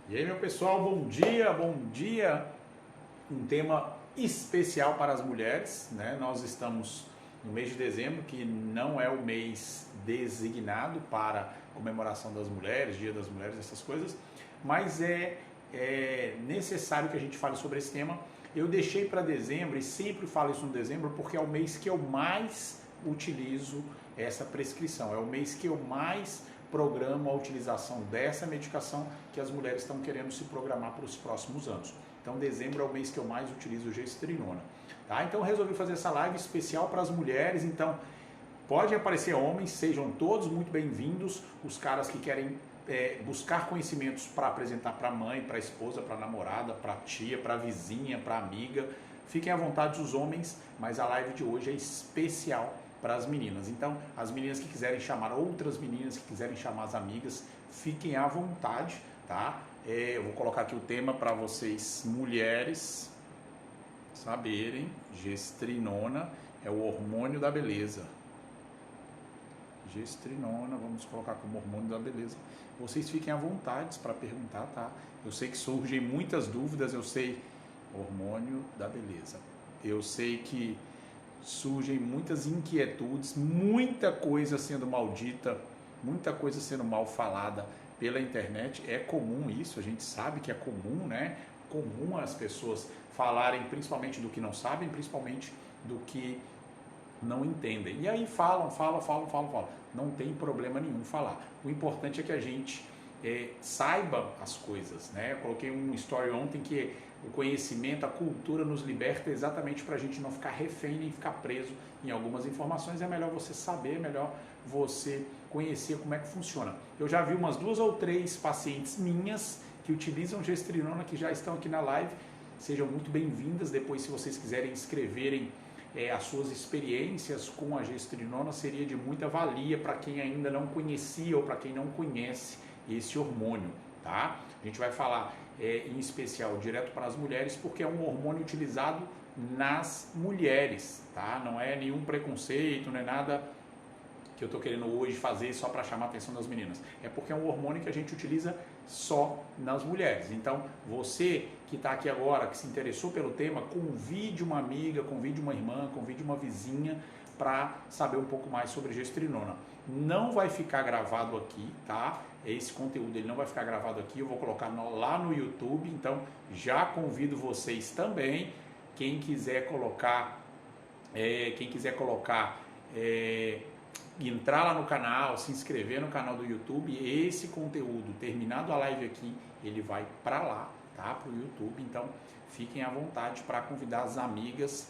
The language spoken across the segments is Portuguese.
E aí, meu pessoal, bom dia, bom dia. Um tema especial para as mulheres, né? Nós estamos no mês de dezembro, que não é o mês designado para comemoração das mulheres, Dia das Mulheres, essas coisas, mas é necessário que a gente fale sobre esse tema. Eu deixei para dezembro e sempre falo isso no dezembro porque é o mês que eu mais utilizo essa prescrição, é o mês que eu mais programa a utilização dessa medicação que as mulheres estão querendo se programar para os próximos anos. Então, dezembro é o mês que eu mais utilizo gestrinona. Tá? Então, eu resolvi fazer essa live especial para as mulheres. Então, pode aparecer homens, sejam todos muito bem-vindos. Os caras que querem buscar conhecimentos para apresentar para a mãe, para a esposa, para a namorada, para a tia, para a vizinha, para a amiga. Fiquem à vontade os homens, mas a live de hoje é especial para as meninas. Então, as meninas que quiserem chamar outras meninas, que quiserem chamar as amigas, fiquem à vontade, tá? Eu vou colocar aqui o tema para vocês, mulheres, saberem. Gestrinona é o hormônio da beleza. Gestrinona, vamos colocar como hormônio da beleza. Vocês fiquem à vontade para perguntar, tá? Eu sei que surgem muitas dúvidas, eu sei, hormônio da beleza. Eu sei que surgem muitas inquietudes, muita coisa sendo maldita, muita coisa sendo mal falada pela internet. É comum isso, a gente sabe que é comum, né? Comum as pessoas falarem principalmente do que não sabem, principalmente do que não entendem. E aí falam. Não tem problema nenhum falar. O importante é que a gente saiba as coisas, né? Eu coloquei um story ontem que o conhecimento, a cultura nos liberta exatamente para a gente não ficar refém nem ficar preso em algumas informações. É melhor você saber, é melhor você conhecer como é que funciona. Eu já vi umas 2 ou 3 pacientes minhas que utilizam gestrinona que já estão aqui na live. Sejam muito bem-vindas. Depois, se vocês quiserem escreverem as suas experiências com a gestrinona, seria de muita valia para quem ainda não conhecia ou para quem não conhece esse hormônio, tá? A gente vai falar em especial direto para as mulheres, porque é um hormônio utilizado nas mulheres, tá? Não é nenhum preconceito, não é nada que eu estou querendo hoje fazer só para chamar a atenção das meninas. É porque é um hormônio que a gente utiliza só nas mulheres. Então, você que está aqui agora, que se interessou pelo tema, convide uma amiga, convide uma irmã, convide uma vizinha para saber um pouco mais sobre gestrinona. Não vai ficar gravado aqui, tá? Esse conteúdo ele não vai ficar gravado aqui, eu vou colocar lá no YouTube, então já convido vocês também, quem quiser colocar, entrar lá no canal, se inscrever no canal do YouTube, esse conteúdo, terminado a live aqui, ele vai para lá, tá? Para o YouTube, então fiquem à vontade para convidar as amigas.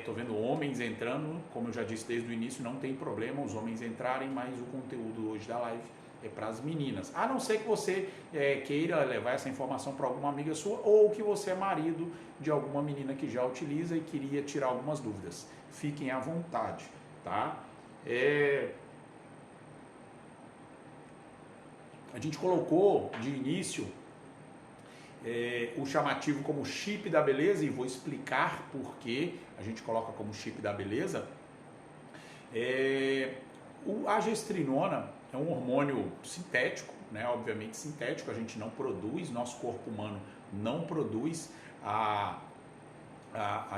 Tô vendo homens entrando, como eu já disse desde o início, não tem problema os homens entrarem, mas o conteúdo hoje da live é para as meninas. A não ser que você queira levar essa informação para alguma amiga sua ou que você é marido de alguma menina que já utiliza e queria tirar algumas dúvidas. Fiquem à vontade, tá? A gente colocou de início o chamativo como chip da beleza e vou explicar por que a gente coloca como chip da beleza. A gestrinona é um hormônio sintético, né? Obviamente sintético, a gente não produz, nosso corpo humano não produz a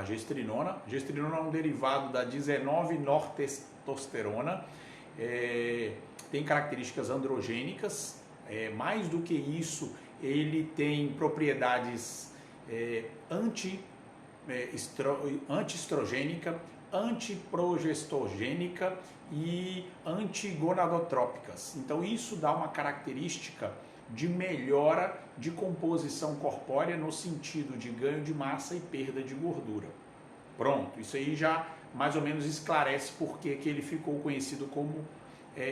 gestrinona. Gestrinona é um derivado da 19-nortestosterona, tem características androgênicas, mais do que isso, ele tem propriedades antiestrogênica, antiprogestogênica e antigonadotrópicas. Então isso dá uma característica de melhora de composição corpórea no sentido de ganho de massa e perda de gordura. Pronto, isso aí já mais ou menos esclarece por que ele ficou conhecido como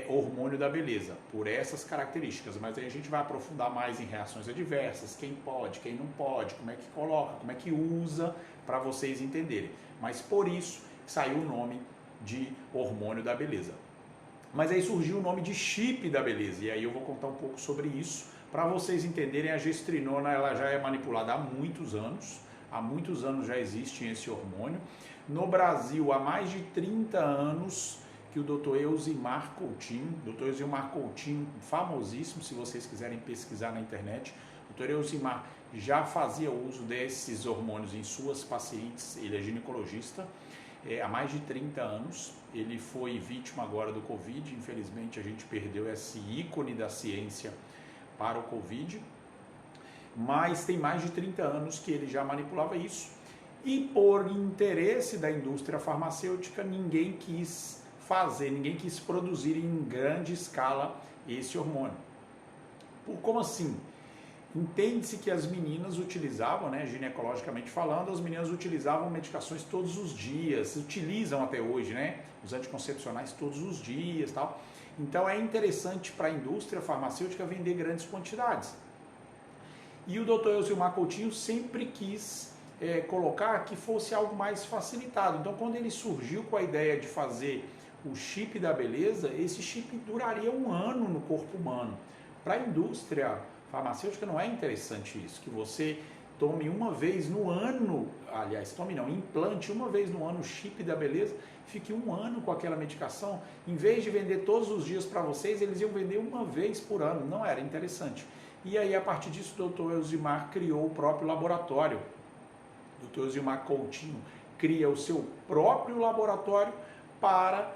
hormônio da beleza, por essas características. Mas aí a gente vai aprofundar mais em reações adversas, quem pode, quem não pode, como é que coloca, como é que usa, para vocês entenderem. Mas por isso saiu o nome de hormônio da beleza. Mas aí surgiu o nome de chip da beleza, e aí eu vou contar um pouco sobre isso, para vocês entenderem. A gestrinona ela já é manipulada há muitos anos já existe esse hormônio. No Brasil, há mais de 30 anos, que o Dr. Elzimar Coutinho, Dr. Elzimar Coutinho, famosíssimo, se vocês quiserem pesquisar na internet, o Dr. Elzimar já fazia uso desses hormônios em suas pacientes, ele é ginecologista, há mais de 30 anos, ele foi vítima agora do Covid, infelizmente a gente perdeu esse ícone da ciência para o Covid, mas tem mais de 30 anos que ele já manipulava isso, e por interesse da indústria farmacêutica, ninguém quis produzir em grande escala esse hormônio. Como assim? Entende-se que as meninas utilizavam, ginecologicamente falando, as meninas utilizavam medicações todos os dias, utilizam até hoje, os anticoncepcionais todos os dias, tal. Então é interessante para a indústria farmacêutica vender grandes quantidades. E o Dr. Elzimar Coutinho sempre quis colocar que fosse algo mais facilitado. Então, quando ele surgiu com a ideia de fazer o chip da beleza, esse chip duraria 1 ano no corpo humano. Para a indústria farmacêutica não é interessante isso, que você tome uma vez no ano, implante uma vez no ano o chip da beleza, fique 1 ano com aquela medicação, em vez de vender todos os dias para vocês, eles iam vender uma vez por ano, não era interessante. E aí, a partir disso, o Dr. Elzimar criou o próprio laboratório. O Dr. Elzimar Coutinho cria o seu próprio laboratório para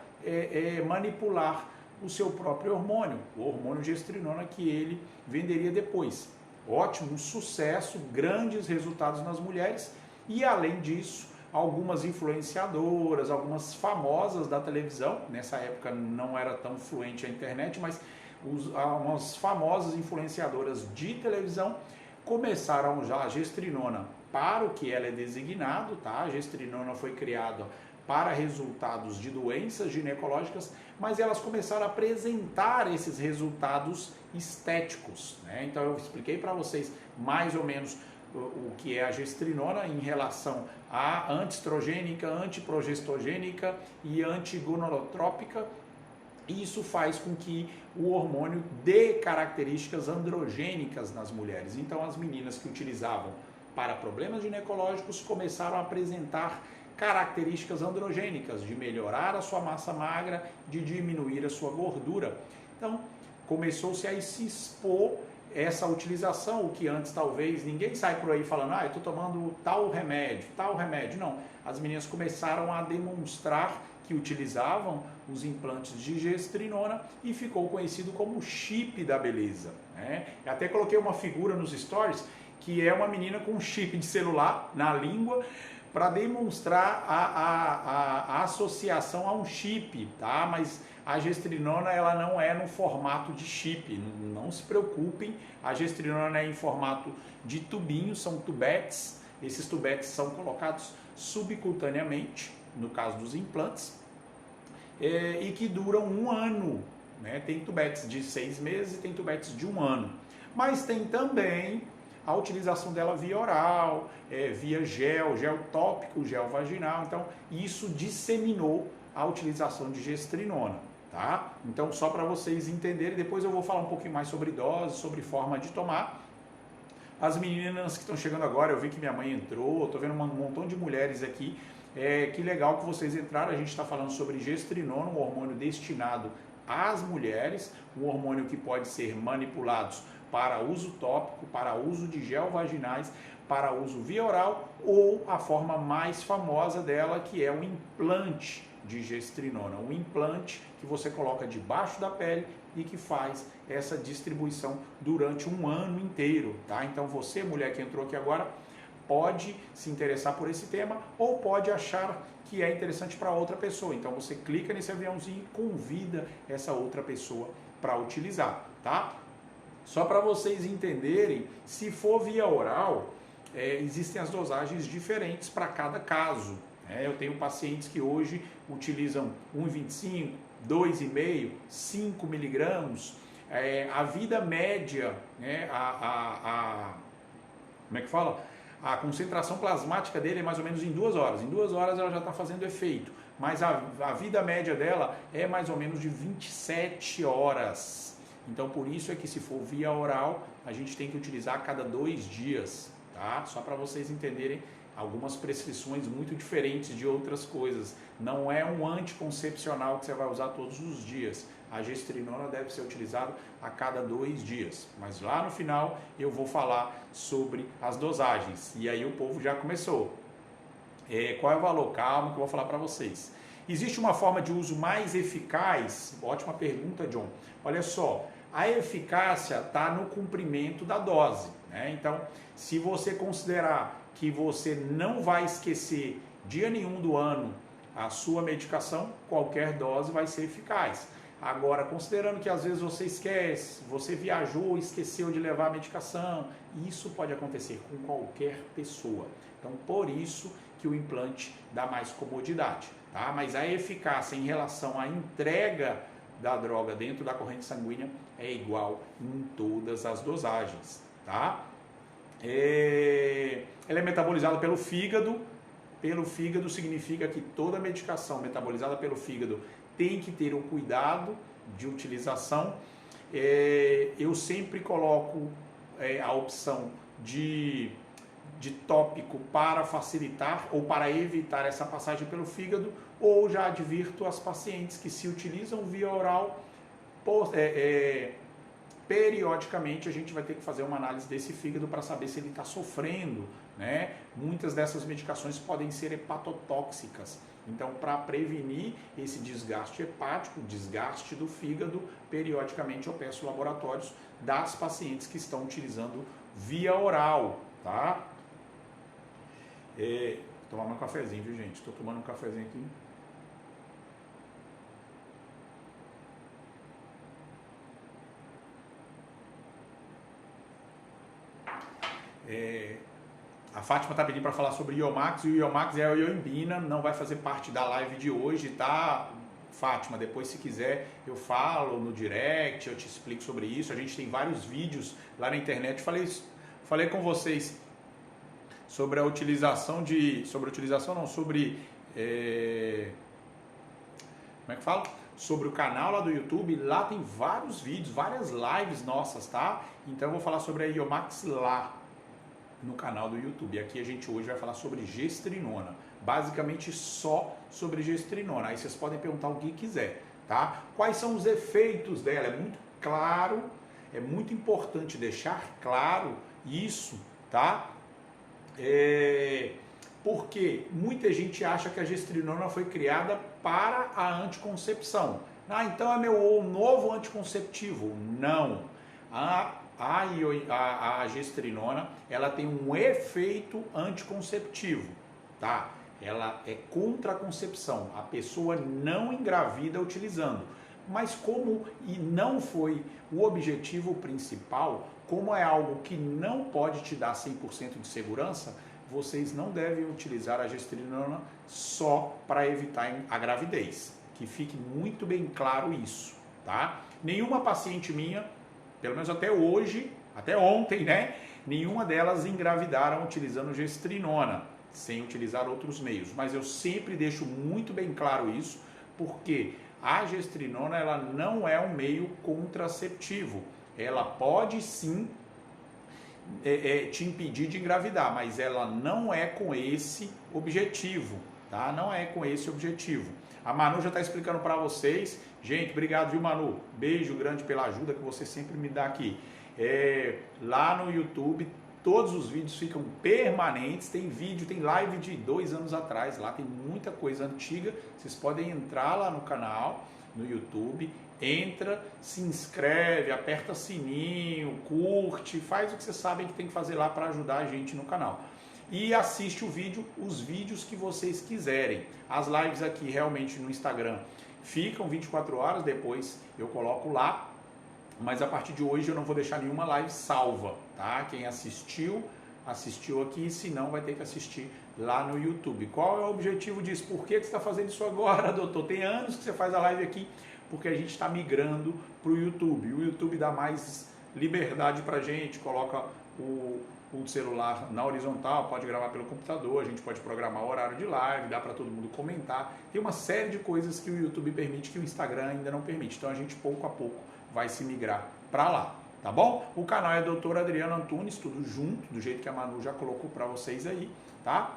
manipular o seu próprio hormônio, o hormônio gestrinona, que ele venderia depois. Ótimo, um sucesso, grandes resultados nas mulheres e, além disso, algumas influenciadoras, algumas famosas da televisão, nessa época não era tão fluente a internet, mas umas famosas influenciadoras de televisão começaram a usar a gestrinona para o que ela é designado, tá? A gestrinona foi criada para resultados de doenças ginecológicas, mas elas começaram a apresentar esses resultados estéticos, Então eu expliquei para vocês mais ou menos o que é a gestrinona em relação à antiestrogênica, antiprogestogênica e antigonadotrópica. Isso faz com que o hormônio dê características androgênicas nas mulheres. Então as meninas que utilizavam para problemas ginecológicos começaram a apresentar características androgênicas, de melhorar a sua massa magra, de diminuir a sua gordura. Então começou-se a se expor essa utilização, o que antes talvez ninguém sai por aí falando, eu estou tomando tal remédio. Não, as meninas começaram a demonstrar que utilizavam os implantes de gestrinona e ficou conhecido como chip da beleza. Eu até coloquei uma figura nos stories que é uma menina com um chip de celular na língua para demonstrar a associação a um chip, tá? Mas a gestrinona ela não é no formato de chip, não se preocupem, a gestrinona é em formato de tubinho, são tubetes, esses tubetes são colocados subcutaneamente, no caso dos implantes, e que duram 1 ano, Tem tubetes de 6 meses e tem tubetes de 1 ano, mas tem também a utilização dela via oral, via gel tópico, gel vaginal. Então, isso disseminou a utilização de gestrinona, tá? Então, só para vocês entenderem, depois eu vou falar um pouquinho mais sobre dose, sobre forma de tomar. As meninas que estão chegando agora, eu vi que minha mãe entrou, estou vendo um montão de mulheres aqui. Que legal que vocês entraram, a gente está falando sobre gestrinona, um hormônio destinado às mulheres, um hormônio que pode ser manipulado para uso tópico, para uso de gel vaginais, para uso via oral ou a forma mais famosa dela, que é o implante de gestrinona. Um implante que você coloca debaixo da pele e que faz essa distribuição durante 1 ano inteiro, tá? Então você, mulher que entrou aqui agora, pode se interessar por esse tema ou pode achar que é interessante para outra pessoa. Então você clica nesse aviãozinho e convida essa outra pessoa para utilizar, tá? Só para vocês entenderem, se for via oral, existem as dosagens diferentes para cada caso. Eu tenho pacientes que hoje utilizam 1,25, 2,5, 5 miligramas. A vida média, como é que fala? A concentração plasmática dele é mais ou menos em 2 horas. Em 2 horas ela já está fazendo efeito, mas a vida média dela é mais ou menos de 27 horas. Então, por isso é que se for via oral, a gente tem que utilizar a cada 2 dias, tá? Só para vocês entenderem algumas prescrições muito diferentes de outras coisas. Não é um anticoncepcional que você vai usar todos os dias. A gestrinona deve ser utilizada a cada 2 dias. Mas lá no final eu vou falar sobre as dosagens. E aí o povo já começou. Qual é o valor? Calma que eu vou falar para vocês. Existe uma forma de uso mais eficaz? Ótima pergunta, John. Olha só, a eficácia está no cumprimento da dose, né? Então, se você considerar que você não vai esquecer dia nenhum do ano a sua medicação, qualquer dose vai ser eficaz. Agora, considerando que às vezes você esquece, você viajou, esqueceu de levar a medicação, isso pode acontecer com qualquer pessoa. Então, por isso que o implante dá mais comodidade, tá? Mas a eficácia em relação à entrega da droga dentro da corrente sanguínea é igual em todas as dosagens, tá? Ela é metabolizada pelo fígado. Pelo fígado significa que toda medicação metabolizada pelo fígado tem que ter um cuidado de utilização. Eu sempre coloco a opção de tópico para facilitar ou para evitar essa passagem pelo fígado, ou já advirto as pacientes que se utilizam via oral, periodicamente a gente vai ter que fazer uma análise desse fígado para saber se ele está sofrendo, né? Muitas dessas medicações podem ser hepatotóxicas. Então, para prevenir esse desgaste hepático, desgaste do fígado, periodicamente eu peço laboratórios das pacientes que estão utilizando via oral, tá? Tomar um cafezinho, viu, gente? Estou tomando um cafezinho aqui. A Fátima está pedindo para falar sobre Iomax, e o Iomax é a ioimbina, não vai fazer parte da live de hoje, tá? Fátima, depois se quiser eu falo no direct, eu te explico sobre isso. A gente tem vários vídeos lá na internet. Falei com vocês sobre a utilização sobre como é que fala? Sobre o canal lá do YouTube. Lá tem vários vídeos, várias lives nossas, tá? Então eu vou falar sobre a Iomax lá no canal do YouTube. Aqui a gente hoje vai falar sobre gestrinona, basicamente só sobre gestrinona. Aí vocês podem perguntar o que quiser, tá? Quais são os efeitos dela? É muito claro, é muito importante deixar claro isso, tá? Porque muita gente acha que a gestrinona foi criada para a anticoncepção. Então é meu novo anticonceptivo. Não. A gestrinona, ela tem um efeito anticonceptivo, tá? Ela é contra a concepção. A pessoa não engravida utilizando. Mas como não foi o objetivo principal, como é algo que não pode te dar 100% de segurança, vocês não devem utilizar a gestrinona só para evitar a gravidez. Que fique muito bem claro isso, tá? Nenhuma paciente minha, pelo menos até hoje, até ontem, né? Nenhuma delas engravidaram utilizando gestrinona, sem utilizar outros meios. Mas eu sempre deixo muito bem claro isso, porque a gestrinona ela não é um meio contraceptivo. Ela pode sim te impedir de engravidar, mas ela não é com esse objetivo, tá? Não é com esse objetivo. A Manu já está explicando para vocês. Gente, obrigado, viu, Manu? Beijo grande pela ajuda que você sempre me dá aqui. Lá no YouTube, todos os vídeos ficam permanentes. Tem vídeo, tem live de 2 anos atrás. Lá tem muita coisa antiga. Vocês podem entrar lá no canal, no YouTube. Entra, se inscreve, aperta sininho, curte, faz o que vocês sabem que tem que fazer lá para ajudar a gente no canal. E assiste os vídeos que vocês quiserem. As lives aqui realmente no Instagram ficam 24 horas, depois eu coloco lá. Mas a partir de hoje eu não vou deixar nenhuma live salva, tá? Quem assistiu aqui, se não vai ter que assistir lá no YouTube. Qual é o objetivo disso? Por que você está fazendo isso agora, doutor? Tem anos que você faz a live aqui, porque a gente está migrando para o YouTube. O YouTube dá mais liberdade para a gente, coloca o celular na horizontal, pode gravar pelo computador, a gente pode programar o horário de live, dá para todo mundo comentar. Tem uma série de coisas que o YouTube permite que o Instagram ainda não permite. Então a gente pouco a pouco vai se migrar para lá, tá bom? O canal é Dr. Adriano Antunes, tudo junto, do jeito que a Manu já colocou para vocês aí, tá?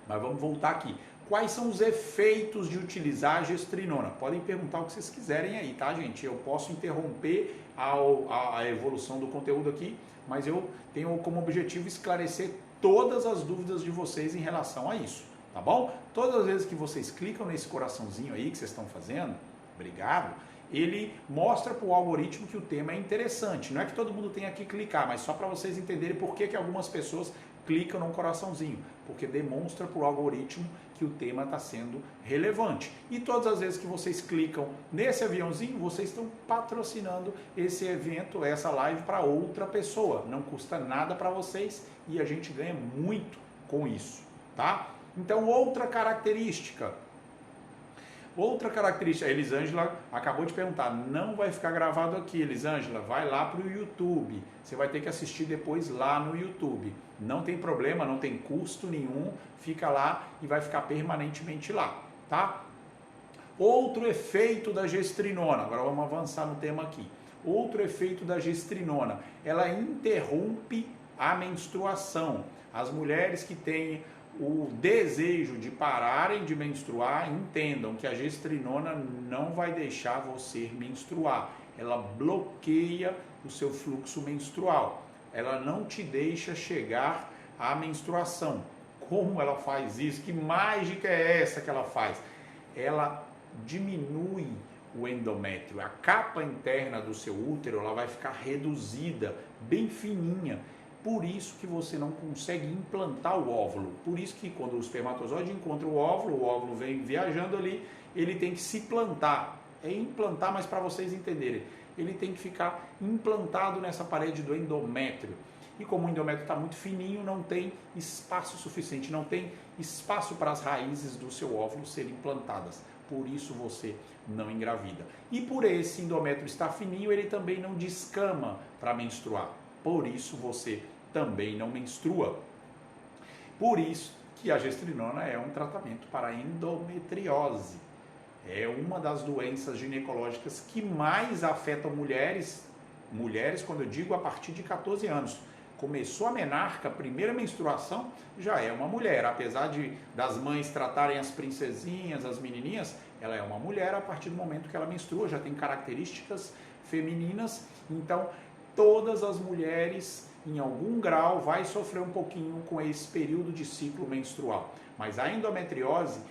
Mas vamos voltar aqui. Quais são os efeitos de utilizar a gestrinona? Podem perguntar o que vocês quiserem aí, tá, gente? Eu posso interromper a evolução do conteúdo aqui, mas eu tenho como objetivo esclarecer todas as dúvidas de vocês em relação a isso, tá bom? Todas as vezes que vocês clicam nesse coraçãozinho aí que vocês estão fazendo, obrigado, ele mostra para o algoritmo que o tema é interessante. Não é que todo mundo tenha que clicar, mas só para vocês entenderem por que algumas pessoas clicam no coraçãozinho, porque demonstra para o algoritmo que o tema está sendo relevante. E todas as vezes que vocês clicam nesse aviãozinho, vocês estão patrocinando esse evento, essa live para outra pessoa. Não custa nada para vocês e a gente ganha muito com isso, tá? Então, outra característica, a Elisângela acabou de perguntar, não vai ficar gravado aqui, Elisângela, vai lá para o YouTube, você vai ter que assistir depois lá no YouTube, não tem problema, não tem custo nenhum, fica lá e vai ficar permanentemente lá, tá? Outro efeito da gestrinona, agora vamos avançar no tema aqui, outro efeito da gestrinona, ela interrompe a menstruação, as mulheres que têm o desejo de pararem de menstruar, entendam que a gestrinona não vai deixar você menstruar. Ela bloqueia o seu fluxo menstrual. Ela não te deixa chegar à menstruação. Como ela faz isso? Que mágica é essa que ela faz? Ela diminui o endométrio. A capa interna do seu útero ela vai ficar reduzida, bem fininha. Por isso que você não consegue implantar o óvulo. Por isso que quando o espermatozoide encontra o óvulo vem viajando ali, ele tem que se plantar. É implantar, mas para vocês entenderem, ele tem que ficar implantado nessa parede do endométrio. E como o endométrio está muito fininho, não tem espaço suficiente, não tem espaço para as raízes do seu óvulo serem implantadas. Por isso você não engravida. E por esse endométrio estar fininho, ele também não descama para menstruar. Por isso você também não menstrua. Por isso que a gestrinona é um tratamento para endometriose. É uma das doenças ginecológicas que mais afetam mulheres, quando eu digo a partir de 14 anos. Começou a menarca, a primeira menstruação, já é uma mulher. Apesar das mães tratarem as princesinhas, as menininhas, ela é uma mulher a partir do momento que ela menstrua, já tem características femininas. Então, todas as mulheres, em algum grau, vai sofrer um pouquinho com esse período de ciclo menstrual. Mas a endometriose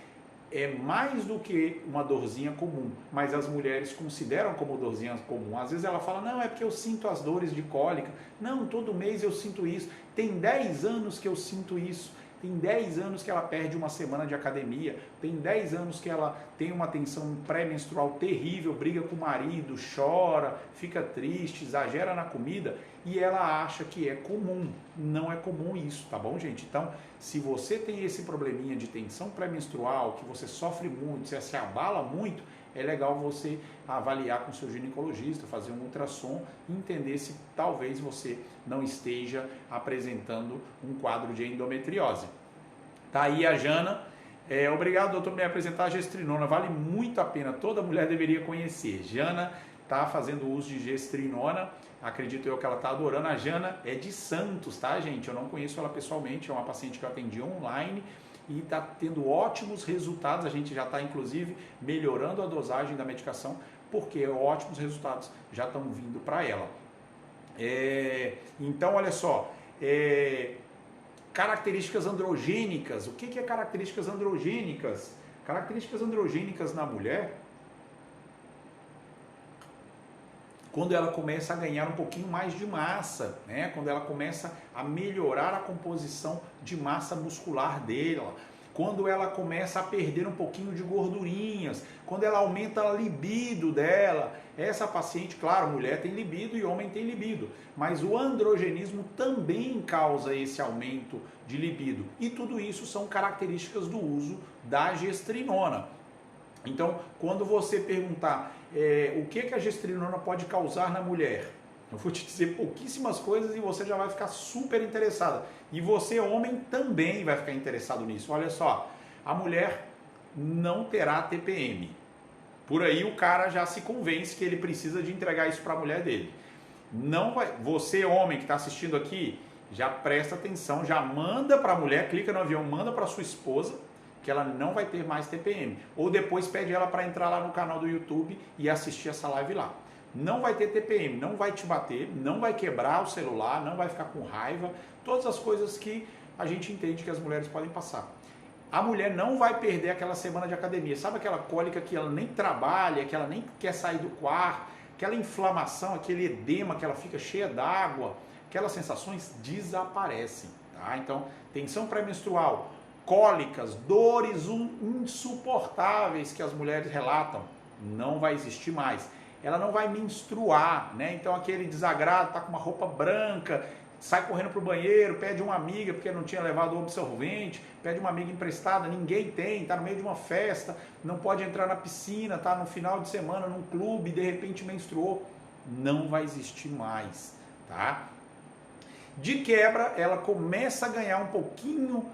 é mais do que uma dorzinha comum, mas as mulheres consideram como dorzinha comum. Às vezes ela fala, não, é porque eu sinto as dores de cólica. Não, todo mês eu sinto isso. Tem 10 anos que eu sinto isso. Tem 10 anos que ela perde uma semana de academia, tem 10 anos que ela tem uma tensão pré-menstrual terrível, briga com o marido, chora, fica triste, exagera na comida e ela acha que é comum. Não é comum isso, tá bom, gente? Então, se você tem esse probleminha de tensão pré-menstrual, que você sofre muito, você se abala muito, é legal você avaliar com o seu ginecologista, fazer um ultrassom e entender se talvez você não esteja apresentando um quadro de endometriose. Tá aí a Jana. Obrigado, doutor, por me apresentar a gestrinona. Vale muito a pena, toda mulher deveria conhecer. Jana está fazendo uso de gestrinona, acredito eu que ela está adorando. A Jana é de Santos, tá, gente? Eu não conheço ela pessoalmente, é uma paciente que eu atendi online e está tendo ótimos resultados. A gente já está, inclusive, melhorando a dosagem da medicação, porque ótimos resultados já estão vindo para ela. Então, olha só, características androgênicas. O que é características androgênicas? Características androgênicas na mulher, quando ela começa a ganhar um pouquinho mais de massa, né? Quando ela começa a melhorar a composição de massa muscular dela, quando ela começa a perder um pouquinho de gordurinhas, quando ela aumenta a libido dela. Essa paciente, claro, mulher tem libido e homem tem libido, mas o androgenismo também causa esse aumento de libido. E tudo isso são características do uso da gestrinona. Então, quando você perguntar o que a gestrinona pode causar na mulher, eu vou te dizer pouquíssimas coisas e você já vai ficar super interessada. E você, homem, também vai ficar interessado nisso. Olha só, a mulher não terá TPM. Por aí o cara já se convence que ele precisa de entregar isso para a mulher dele. Não vai. Você, homem que está assistindo aqui, já presta atenção, já manda para a mulher, clica no avião, manda para sua esposa, que ela não vai ter mais TPM. Ou depois pede ela para entrar lá no canal do YouTube e assistir essa live lá. Não vai ter TPM, não vai te bater, não vai quebrar o celular, não vai ficar com raiva, todas as coisas que a gente entende que as mulheres podem passar. A mulher não vai perder aquela semana de academia. Sabe aquela cólica que ela nem trabalha, que ela nem quer sair do quarto, aquela inflamação, aquele edema que ela fica cheia d'água, aquelas sensações desaparecem, tá? Então, tensão pré-menstrual, cólicas, dores insuportáveis que as mulheres relatam, não vai existir mais. Ela não vai menstruar, né? Então aquele desagrado, tá com uma roupa branca, sai correndo pro banheiro, pede uma amiga porque não tinha levado o absorvente, pede uma amiga emprestada, ninguém tem, tá no meio de uma festa, não pode entrar na piscina, tá no final de semana num clube, de repente menstruou, não vai existir mais, tá? De quebra, ela começa a ganhar um pouquinho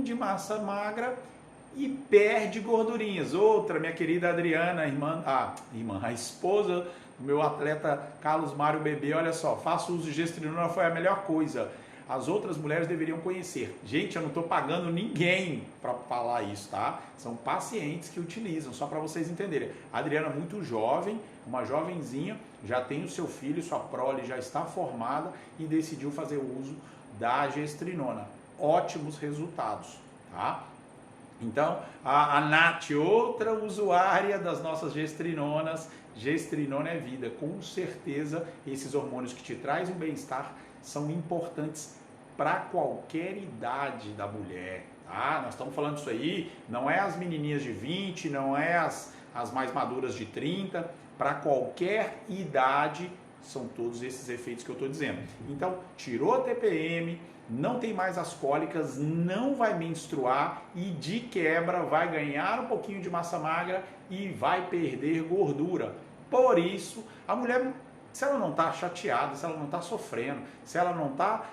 de massa magra e perde gordurinhas. Outra, minha querida Adriana, a esposa do meu atleta Carlos Mário Bebê, olha só, faço uso de gestrinona, foi a melhor coisa. As outras mulheres deveriam conhecer. Gente, eu não estou pagando ninguém para falar isso, tá? São pacientes que utilizam, só para vocês entenderem. A Adriana é muito jovem, uma jovenzinha, já tem o seu filho, sua prole já está formada e decidiu fazer uso da gestrinona. Ótimos resultados, tá? Então, a Nath, outra usuária das nossas gestrinonas, gestrinona é vida. Com certeza, esses hormônios que te trazem um bem-estar são importantes para qualquer idade da mulher, tá? Nós estamos falando disso aí, não é as menininhas de 20, não é as mais maduras de 30, para qualquer idade são todos esses efeitos que eu estou dizendo. Então, tirou a TPM, não tem mais as cólicas, não vai menstruar e de quebra vai ganhar um pouquinho de massa magra e vai perder gordura. Por isso, a mulher, se ela não está chateada, se ela não está sofrendo, se ela não está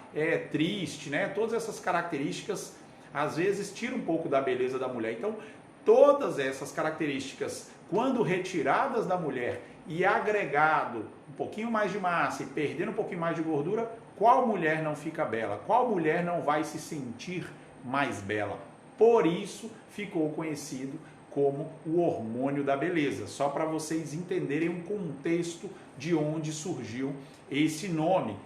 triste, né? Todas essas características, às vezes, tiram um pouco da beleza da mulher. Então, todas essas características, quando retiradas da mulher e agregado um pouquinho mais de massa e perdendo um pouquinho mais de gordura, qual mulher não fica bela? Qual mulher não vai se sentir mais bela? Por isso ficou conhecido como o hormônio da beleza. Só para vocês entenderem um contexto de onde surgiu esse nome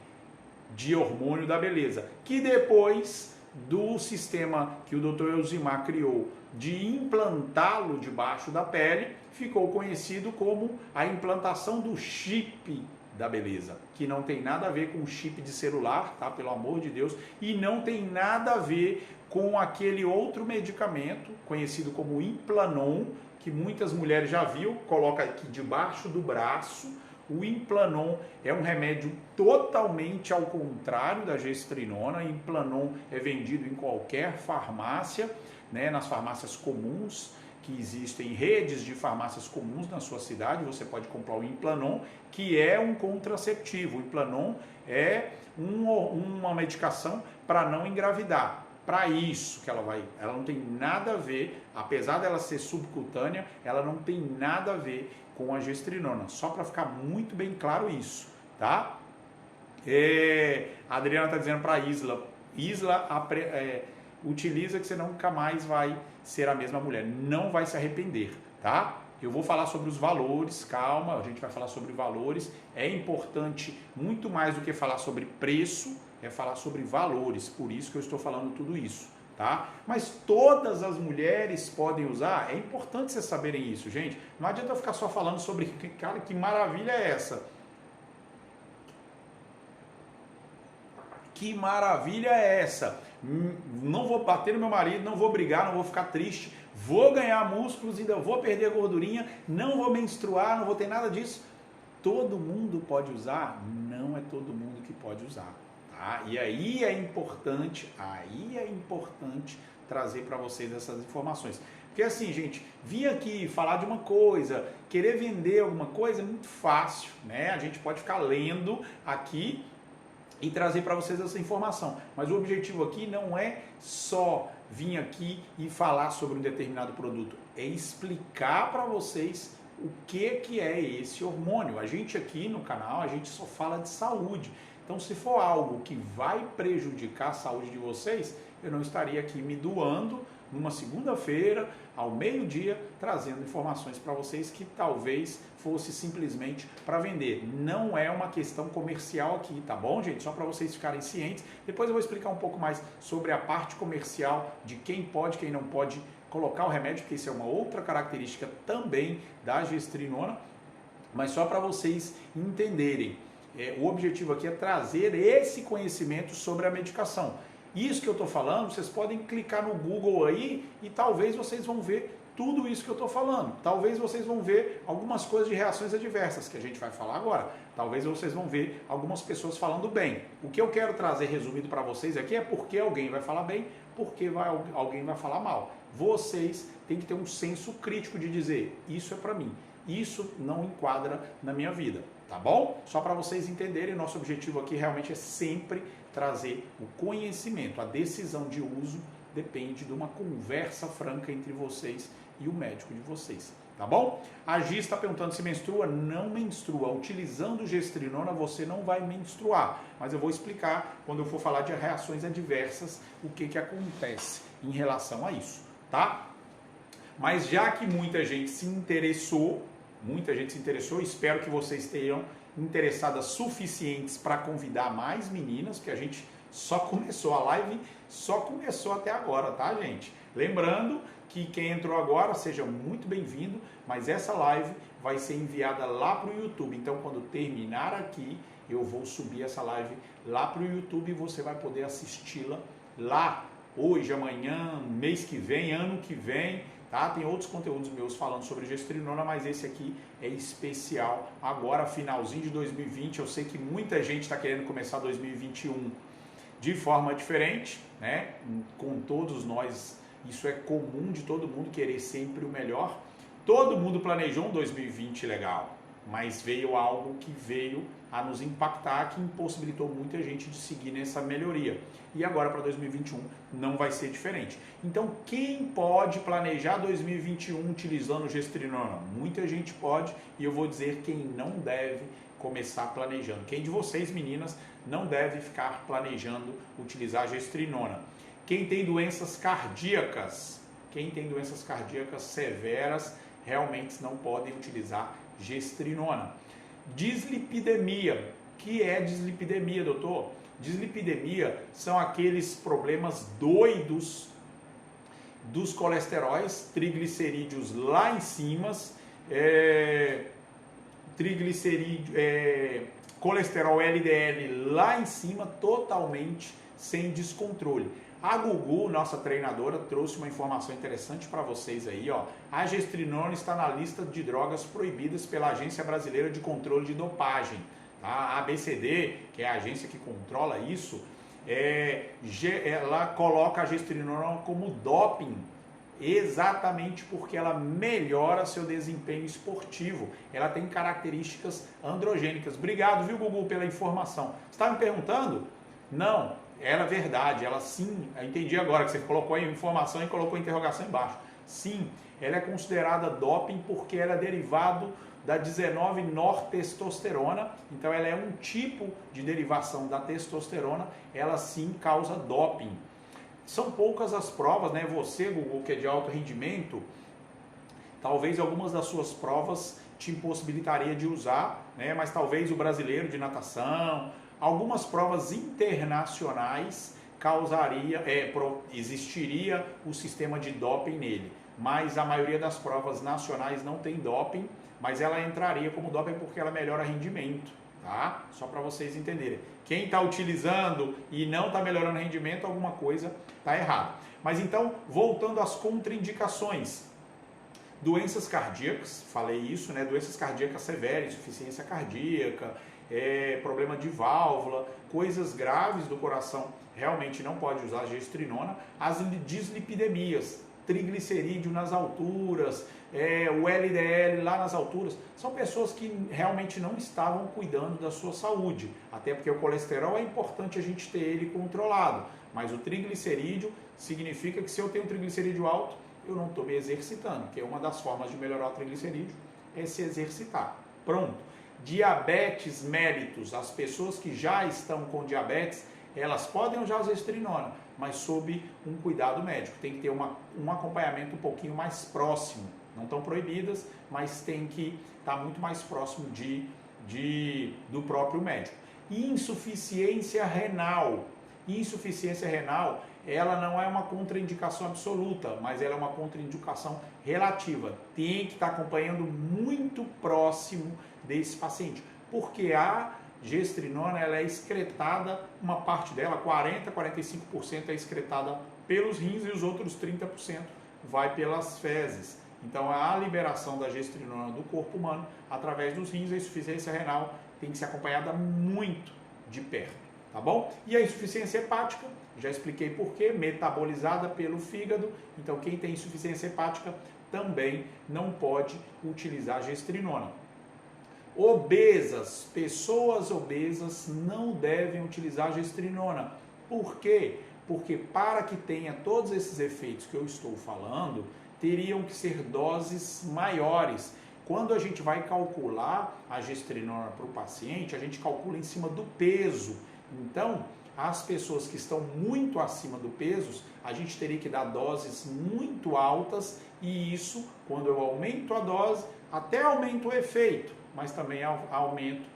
de hormônio da beleza, que depois do sistema que o Dr. Elzimar criou de implantá-lo debaixo da pele, ficou conhecido como a implantação do chip da beleza, que não tem nada a ver com chip de celular, tá? Pelo amor de Deus, e não tem nada a ver com aquele outro medicamento conhecido como Implanon, que muitas mulheres já viu, coloca aqui debaixo do braço. O Implanon é um remédio totalmente ao contrário da gestrinona. Implanon é vendido em qualquer farmácia, né, nas farmácias comuns, que existem redes de farmácias comuns na sua cidade. Você pode comprar o Implanon, que é um contraceptivo. O Implanon é uma medicação para não engravidar. Para isso que ela não tem nada a ver, apesar dela ser subcutânea, ela não tem nada a ver com a gestrinona. Só para ficar muito bem claro isso, tá? A Adriana está dizendo para Isla, utiliza que você nunca mais vai ser a mesma mulher, não vai se arrepender, tá? Eu vou falar sobre os valores, calma, a gente vai falar sobre valores. É importante, muito mais do que falar sobre preço, é falar sobre valores, por isso que eu estou falando tudo isso, tá? Mas todas as mulheres podem usar, é importante vocês saberem isso, gente. Não adianta eu ficar só falando sobre, cara, que maravilha é essa? Que maravilha é essa? Não vou bater no meu marido, não vou brigar, não vou ficar triste, vou ganhar músculos, ainda vou perder a gordurinha, não vou menstruar, não vou ter nada disso. Todo mundo pode usar? Não é todo mundo que pode usar. Tá? E aí é importante trazer para vocês essas informações. Porque assim, gente, vir aqui falar de uma coisa, querer vender alguma coisa é muito fácil, né? A gente pode ficar lendo aqui e trazer para vocês essa informação. Mas o objetivo aqui não é só vir aqui e falar sobre um determinado produto, é explicar para vocês o que é esse hormônio. A gente aqui no canal, a gente só fala de saúde. Então, se for algo que vai prejudicar a saúde de vocês, eu não estaria aqui me doando numa segunda-feira, ao meio-dia, trazendo informações para vocês que talvez fosse simplesmente para vender. Não é uma questão comercial aqui, tá bom, gente? Só para vocês ficarem cientes. Depois eu vou explicar um pouco mais sobre a parte comercial de quem pode, quem não pode colocar o remédio, porque isso é uma outra característica também da gestrinona, mas só para vocês entenderem. O objetivo aqui é trazer esse conhecimento sobre a medicação. Isso que eu estou falando, vocês podem clicar no Google aí e talvez vocês vão ver tudo isso que eu estou falando. Talvez vocês vão ver algumas coisas de reações adversas que a gente vai falar agora. Talvez vocês vão ver algumas pessoas falando bem. O que eu quero trazer resumido para vocês aqui é porque alguém vai falar bem, porque alguém vai falar mal. Vocês têm que ter um senso crítico de dizer, isso é para mim, isso não enquadra na minha vida. Tá bom? Só para vocês entenderem, nosso objetivo aqui realmente é sempre trazer o conhecimento. A decisão de uso depende de uma conversa franca entre vocês e o médico de vocês. Tá bom? A Gi está perguntando se menstrua. Não menstrua. Utilizando gestrinona você não vai menstruar. Mas eu vou explicar quando eu for falar de reações adversas o que acontece em relação a isso. Tá? Mas já que muita gente se interessou, espero que vocês tenham interessadas suficientes para convidar mais meninas, porque a gente só começou a live, só começou até agora, tá, gente? Lembrando que quem entrou agora, seja muito bem-vindo, mas essa live vai ser enviada lá para o YouTube. Então, quando terminar aqui, eu vou subir essa live lá para o YouTube e você vai poder assisti-la lá hoje, amanhã, mês que vem, ano que vem. Tá? Tem outros conteúdos meus falando sobre gestrinona, mas esse aqui é especial. Agora, finalzinho de 2020, eu sei que muita gente está querendo começar 2021 de forma diferente, né? Com todos nós, isso é comum de todo mundo querer sempre o melhor. Todo mundo planejou um 2020 legal, mas veio algo que veio a nos impactar, que impossibilitou muita gente de seguir nessa melhoria. E agora para 2021 não vai ser diferente. Então, quem pode planejar 2021 utilizando gestrinona? Muita gente pode, e eu vou dizer quem não deve começar planejando. Quem de vocês, meninas, não deve ficar planejando utilizar gestrinona? Quem tem doenças cardíacas, severas, realmente não podem utilizar gestrinona. Dislipidemia. O que é dislipidemia, doutor? Dislipidemia são aqueles problemas doidos dos colesteróis, triglicerídeos lá em cima, colesterol LDL lá em cima, totalmente sem descontrole. A Gugu, nossa treinadora, trouxe uma informação interessante para vocês aí, ó. A gestrinona está na lista de drogas proibidas pela Agência Brasileira de Controle de Dopagem. Tá? A ABCD, que é a agência que controla isso, ela coloca a gestrinona como doping, exatamente porque ela melhora seu desempenho esportivo. Ela tem características androgênicas. Obrigado, viu, Gugu, pela informação. Você está me perguntando? Não. Era verdade, ela sim, eu entendi agora que você colocou a informação e colocou a interrogação embaixo. Sim, ela é considerada doping porque ela é derivado da 19-nortestosterona, então ela é um tipo de derivação da testosterona, ela sim causa doping. São poucas as provas, né? Você, Google, que é de alto rendimento, talvez algumas das suas provas te impossibilitaria de usar, né? Mas talvez o brasileiro de natação, algumas provas internacionais existiria o sistema de doping nele, mas a maioria das provas nacionais não tem doping, mas ela entraria como doping porque ela melhora rendimento, tá? Só para vocês entenderem. Quem está utilizando e não está melhorando rendimento, alguma coisa está errada. Mas então, voltando às contraindicações. Doenças cardíacas, falei isso, né? Doenças cardíacas severas, insuficiência cardíaca, problema de válvula, coisas graves do coração, realmente não pode usar gestrinona. As dislipidemias, triglicerídeo nas alturas, o LDL lá nas alturas, são pessoas que realmente não estavam cuidando da sua saúde, até porque o colesterol é importante a gente ter ele controlado, mas o triglicerídeo significa que se eu tenho um triglicerídeo alto, eu não estou me exercitando, que é uma das formas de melhorar o triglicerídeo, é se exercitar. Pronto. Diabetes mellitus, as pessoas que já estão com diabetes, elas podem usar a gestrinona, mas sob um cuidado médico. Tem que ter um acompanhamento um pouquinho mais próximo. Não estão proibidas, mas tem que estar muito mais próximo do próprio médico. Insuficiência renal. Insuficiência renal, ela não é uma contraindicação absoluta, mas ela é uma contraindicação relativa. Tem que estar acompanhando muito próximo desse paciente, porque a gestrinona ela é excretada, uma parte dela, 40, 45% é excretada pelos rins e os outros 30% vai pelas fezes. Então a liberação da gestrinona do corpo humano através dos rins, a insuficiência renal tem que ser acompanhada muito de perto, tá bom? E a insuficiência hepática, já expliquei por quê, metabolizada pelo fígado, então quem tem insuficiência hepática também não pode utilizar a gestrinona. Obesas, pessoas obesas não devem utilizar a gestrinona. Por quê? Porque para que tenha todos esses efeitos que eu estou falando, teriam que ser doses maiores. Quando a gente vai calcular a gestrinona para o paciente, a gente calcula em cima do peso. Então, as pessoas que estão muito acima do peso, a gente teria que dar doses muito altas e isso, quando eu aumento a dose, até aumento o efeito, mas também aumento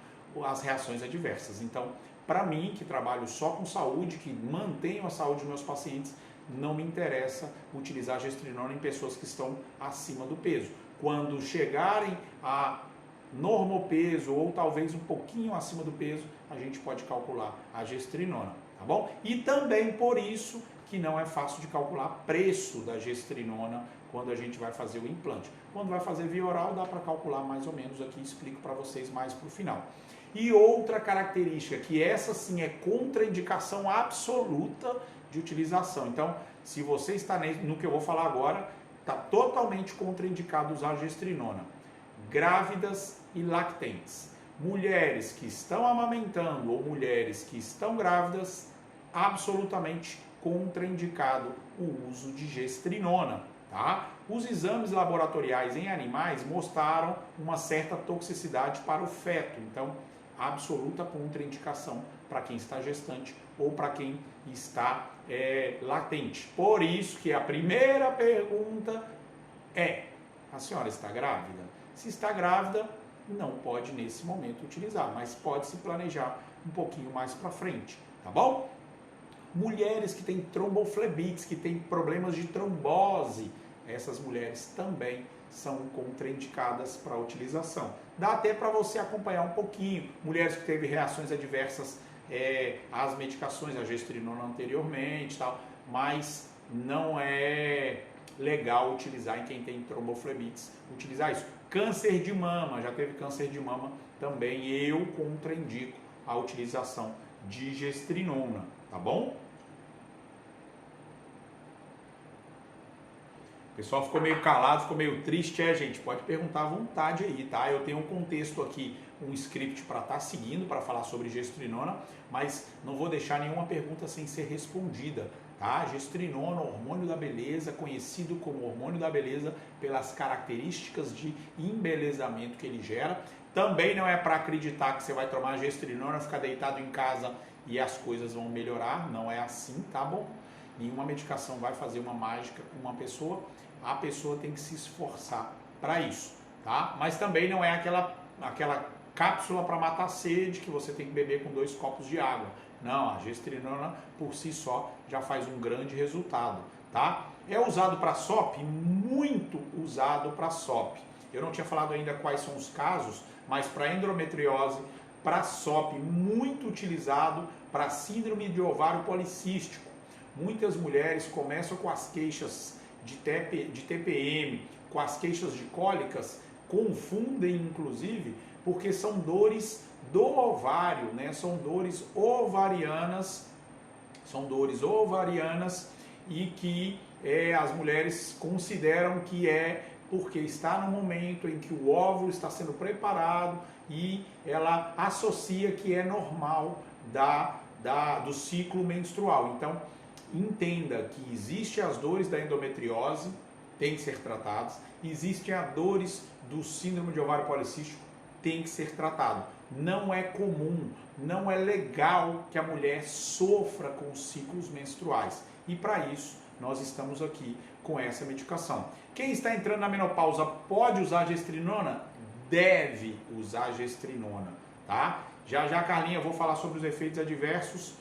as reações adversas. Então, para mim, que trabalho só com saúde, que mantenho a saúde dos meus pacientes, não me interessa utilizar a gestrinona em pessoas que estão acima do peso. Quando chegarem a normopeso ou talvez um pouquinho acima do peso, a gente pode calcular a gestrinona, tá bom? E também por isso que não é fácil de calcular preço da gestrinona quando a gente vai fazer o implante. Quando vai fazer via oral, dá para calcular mais ou menos aqui, explico para vocês mais para o final. E outra característica, que essa sim é contraindicação absoluta de utilização. Então, se você está no que eu vou falar agora, está totalmente contraindicado usar a gestrinona. Grávidas e lactentes. Mulheres que estão amamentando ou mulheres que estão grávidas, absolutamente contraindicado o uso de gestrinona, tá? Os exames laboratoriais em animais mostraram uma certa toxicidade para o feto, então absoluta contraindicação para quem está gestante ou para quem está latente. Por isso que a primeira pergunta é: a senhora está grávida? Se está grávida, não pode nesse momento utilizar, mas pode se planejar um pouquinho mais para frente, tá bom? Mulheres que têm tromboflebites, que têm problemas de trombose, essas mulheres também são contraindicadas para a utilização. Dá até para você acompanhar um pouquinho. Mulheres que teve reações adversas às medicações, a gestrinona anteriormente, tal, mas não é legal utilizar em quem tem tromboflebites, utilizar isso. Câncer de mama, já teve câncer de mama também, eu contraindico a utilização de gestrinona, tá bom? O pessoal ficou meio calado, ficou meio triste, gente, pode perguntar à vontade aí, tá? Eu tenho um contexto aqui, um script para estar seguindo, para falar sobre gestrinona, mas não vou deixar nenhuma pergunta sem ser respondida, tá? Gestrinona, hormônio da beleza, conhecido como hormônio da beleza pelas características de embelezamento que ele gera. Também não é para acreditar que você vai tomar gestrinona, ficar deitado em casa e as coisas vão melhorar, não é assim, tá bom? Nenhuma medicação vai fazer uma mágica com uma pessoa, a pessoa tem que se esforçar para isso, tá? Mas também não é aquela cápsula para matar a sede que você tem que beber com 2 copos de água. Não, a gestrinona por si só já faz um grande resultado, tá? É usado para SOP? Muito usado para SOP. Eu não tinha falado ainda quais são os casos, mas para endometriose, para SOP, muito utilizado para síndrome de ovário policístico. Muitas mulheres começam com as queixas de TPM, com as queixas de cólicas, confundem inclusive, porque são dores do ovário, né? São dores ovarianas e que as mulheres consideram que é porque está no momento em que o óvulo está sendo preparado e ela associa que é normal do ciclo menstrual. Então, entenda que existem as dores da endometriose, tem que ser tratadas. Existem as dores do síndrome de ovário policístico, tem que ser tratado. Não é comum, não é legal que a mulher sofra com os ciclos menstruais. E para isso, nós estamos aqui com essa medicação. Quem está entrando na menopausa pode usar gestrinona? Deve usar gestrinona, tá? Já, Carlinha, eu vou falar sobre os efeitos adversos.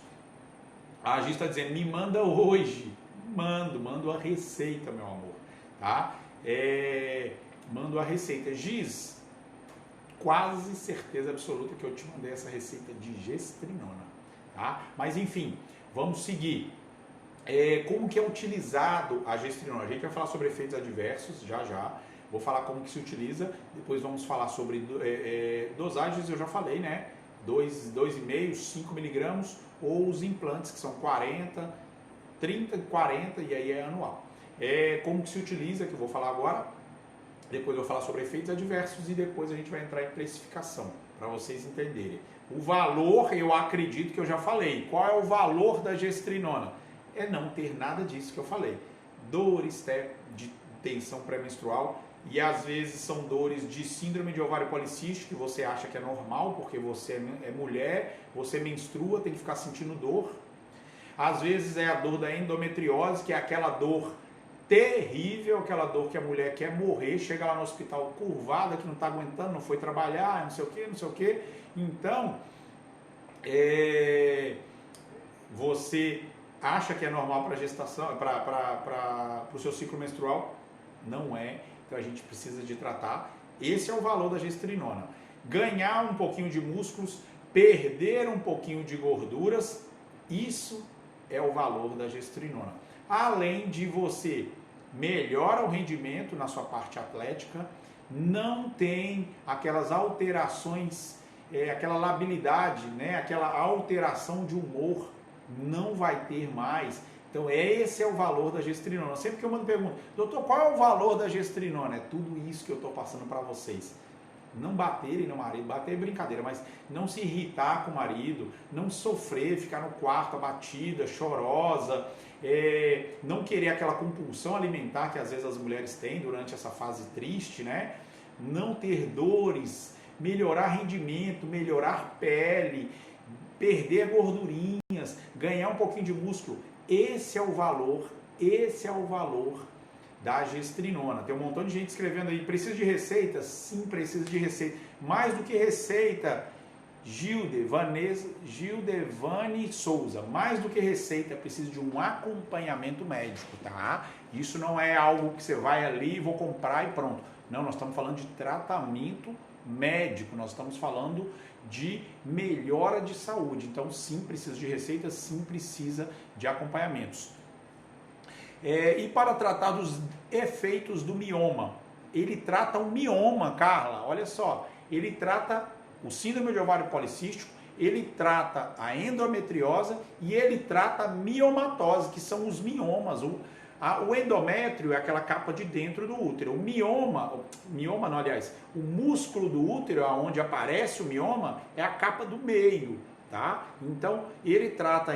A Gi está dizendo, me manda hoje. Mando a receita, meu amor, tá? Mando a receita. Giz, quase certeza absoluta que eu te mandei essa receita de gestrinona, tá? Mas enfim, vamos seguir. Como que é utilizado a gestrinona? A gente vai falar sobre efeitos adversos já. Vou falar como que se utiliza, depois vamos falar sobre dosagens, eu já falei, né? 2,5, 5 miligramas, ou os implantes, que são 40, 30, 40, e aí é anual. Como que se utiliza, que eu vou falar agora, depois eu vou falar sobre efeitos adversos e depois a gente vai entrar em precificação, para vocês entenderem. O valor, eu acredito que eu já falei. Qual é o valor da gestrinona? É não ter nada disso que eu falei. Dores de tensão pré-menstrual, e às vezes são dores de síndrome de ovário policístico, que você acha que é normal, porque você é mulher, você menstrua, tem que ficar sentindo dor. Às vezes é a dor da endometriose, que é aquela dor terrível, aquela dor que a mulher quer morrer, chega lá no hospital curvada, que não está aguentando, não foi trabalhar, não sei o que. Então, você acha que é normal para a gestação, para o seu ciclo menstrual? Não é. Então a gente precisa de tratar. Esse é o valor da gestrinona. Ganhar um pouquinho de músculos, perder um pouquinho de gorduras, isso é o valor da gestrinona. Além de você melhora o rendimento na sua parte atlética, não tem aquelas alterações, aquela labilidade, né? Aquela alteração de humor, não vai ter mais. Então esse é o valor da gestrinona. Sempre que eu mando pergunta, doutor, qual é o valor da gestrinona? É tudo isso que eu estou passando para vocês. Não baterem no marido, bater é brincadeira, mas não se irritar com o marido, não sofrer, ficar no quarto abatida, chorosa, não querer aquela compulsão alimentar que às vezes as mulheres têm durante essa fase triste, né? Não ter dores, melhorar rendimento, melhorar pele, perder gordurinhas, ganhar um pouquinho de músculo. Esse é o valor da gestrinona. Tem um montão de gente escrevendo aí, precisa de receita? Sim, precisa de receita. Mais do que receita, Gildevane Souza, mais do que receita, precisa de um acompanhamento médico, tá? Isso não é algo que você vai ali, vou comprar e pronto. Não, nós estamos falando de tratamento médico, nós estamos falando de melhora de saúde. Então, sim, precisa de receita, sim, precisa de acompanhamentos. E para tratar dos efeitos do mioma, ele trata o mioma, Carla, olha só, ele trata o síndrome de ovário policístico, ele trata a endometriose e ele trata a miomatose, que são os miomas. O endométrio é aquela capa de dentro do útero. O mioma não, aliás, o músculo do útero, onde aparece o mioma, é a capa do meio, tá? Então, ele trata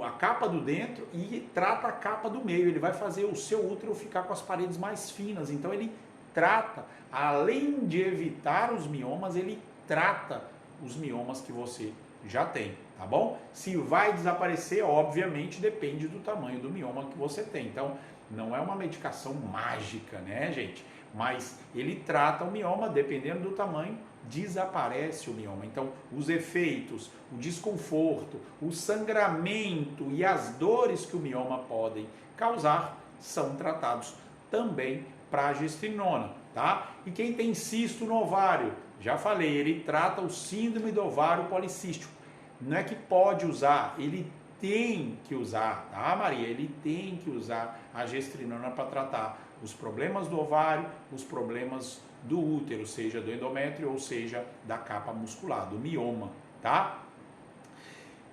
a capa do dentro e trata a capa do meio. Ele vai fazer o seu útero ficar com as paredes mais finas. Então, ele trata, além de evitar os miomas, ele trata os miomas que você já tem, tá bom? Se vai desaparecer, obviamente, depende do tamanho do mioma que você tem. Então, não é uma medicação mágica, né, gente? Mas ele trata o mioma, dependendo do tamanho, desaparece o mioma. Então, os efeitos, o desconforto, o sangramento e as dores que o mioma podem causar são tratados também para a gestrinona, tá? E quem tem cisto no ovário, já falei, ele trata o síndrome do ovário policístico. Não é que pode usar, ele tem que usar, tá, Maria? Ele tem que usar a gestrinona para tratar os problemas do ovário, os problemas do útero, seja do endométrio ou seja da capa muscular, do mioma, tá?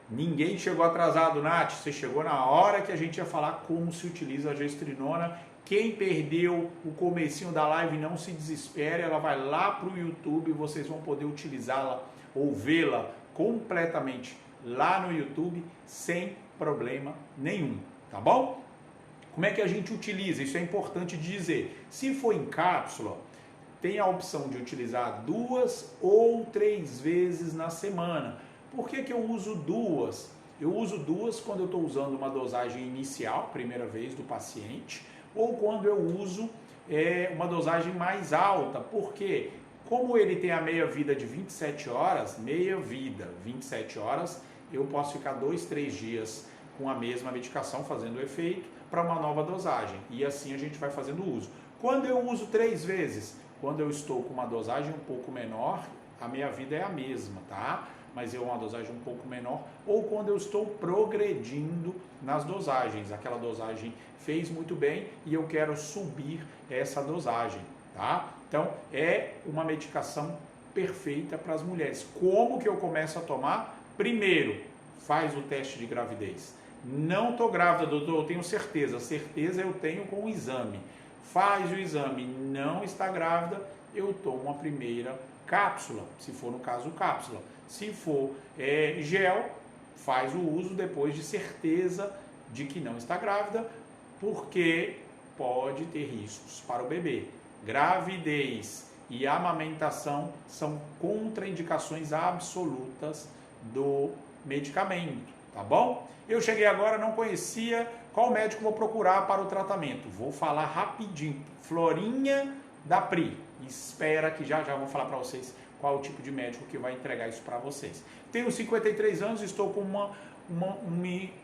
Ninguém chegou atrasado, Nath, você chegou na hora que a gente ia falar como se utiliza a gestrinona. Quem perdeu o comecinho da live, não se desespere, ela vai lá para o YouTube, vocês vão poder utilizá-la ou vê-la completamente lá no YouTube, sem problema nenhum, tá bom? Como é que a gente utiliza? Isso é importante dizer. Se for em cápsula, tem a opção de utilizar 2 ou 3 vezes na semana. Por que que eu uso 2? Eu uso 2 quando eu estou usando uma dosagem inicial, primeira vez do paciente, ou quando eu uso uma dosagem mais alta. Por quê? Como ele tem a meia-vida de 27 horas, meia-vida, 27 horas, eu posso ficar 2, 3 dias com a mesma medicação fazendo efeito para uma nova dosagem. E assim a gente vai fazendo uso. Quando eu uso 3 vezes, quando eu estou com uma dosagem um pouco menor, a meia-vida é a mesma, tá? Mas é uma dosagem um pouco menor, ou quando eu estou progredindo nas dosagens. Aquela dosagem fez muito bem e eu quero subir essa dosagem, tá? Então, é uma medicação perfeita para as mulheres. Como que eu começo a tomar? Primeiro, faz o teste de gravidez. Não estou grávida, doutor, eu tenho certeza. Certeza eu tenho com o exame. Faz o exame, não está grávida, eu tomo a primeira cápsula, se for no caso cápsula. Se for gel, faz o uso depois de certeza de que não está grávida, porque pode ter riscos para o bebê. Gravidez e amamentação são contraindicações absolutas do medicamento, tá bom? Eu cheguei agora, não conhecia qual médico vou procurar para o tratamento. Vou falar rapidinho. Florinha da Pri. Espera que já vou falar para vocês qual o tipo de médico que vai entregar isso para vocês. Tenho 53 anos, estou com uma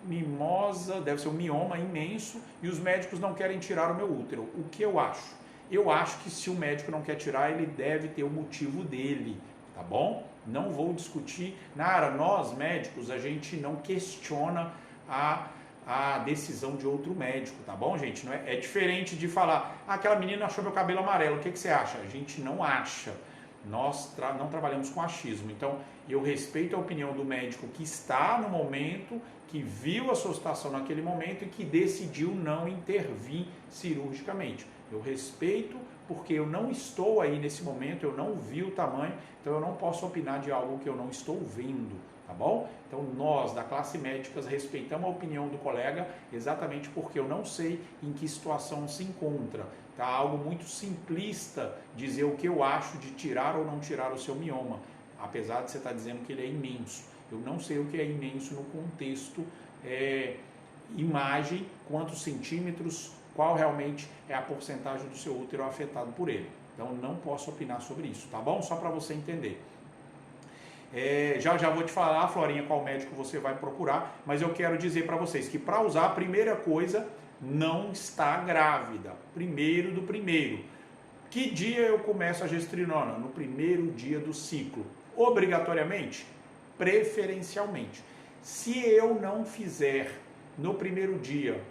mimosa, deve ser um mioma imenso, e os médicos não querem tirar o meu útero. O que eu acho? Eu acho que se o médico não quer tirar, ele deve ter o motivo dele, tá bom? Não vou discutir. Nara, nós médicos, a gente não questiona a decisão de outro médico, tá bom, gente? Não é diferente de falar, aquela menina achou meu cabelo amarelo, o que você acha? A gente não acha. Nós não trabalhamos com achismo. Então, eu respeito a opinião do médico que está no momento, que viu a sua situação naquele momento e que decidiu não intervir cirurgicamente. Eu respeito porque eu não estou aí nesse momento, eu não vi o tamanho, então eu não posso opinar de algo que eu não estou vendo, tá bom? Então nós, da classe médica, respeitamos a opinião do colega exatamente porque eu não sei em que situação se encontra. Tá algo muito simplista dizer o que eu acho de tirar ou não tirar o seu mioma, apesar de você estar dizendo que ele é imenso. Eu não sei o que é imenso no contexto imagem, quantos centímetros, qual realmente é a porcentagem do seu útero afetado por ele. Então não posso opinar sobre isso, tá bom? Só para você entender. Já vou te falar, Florinha, qual médico você vai procurar, mas eu quero dizer para vocês que para usar a primeira coisa, não está grávida. Primeiro do primeiro. Que dia eu começo a gestrinona? No primeiro dia do ciclo. Obrigatoriamente? Preferencialmente. Se eu não fizer no primeiro dia,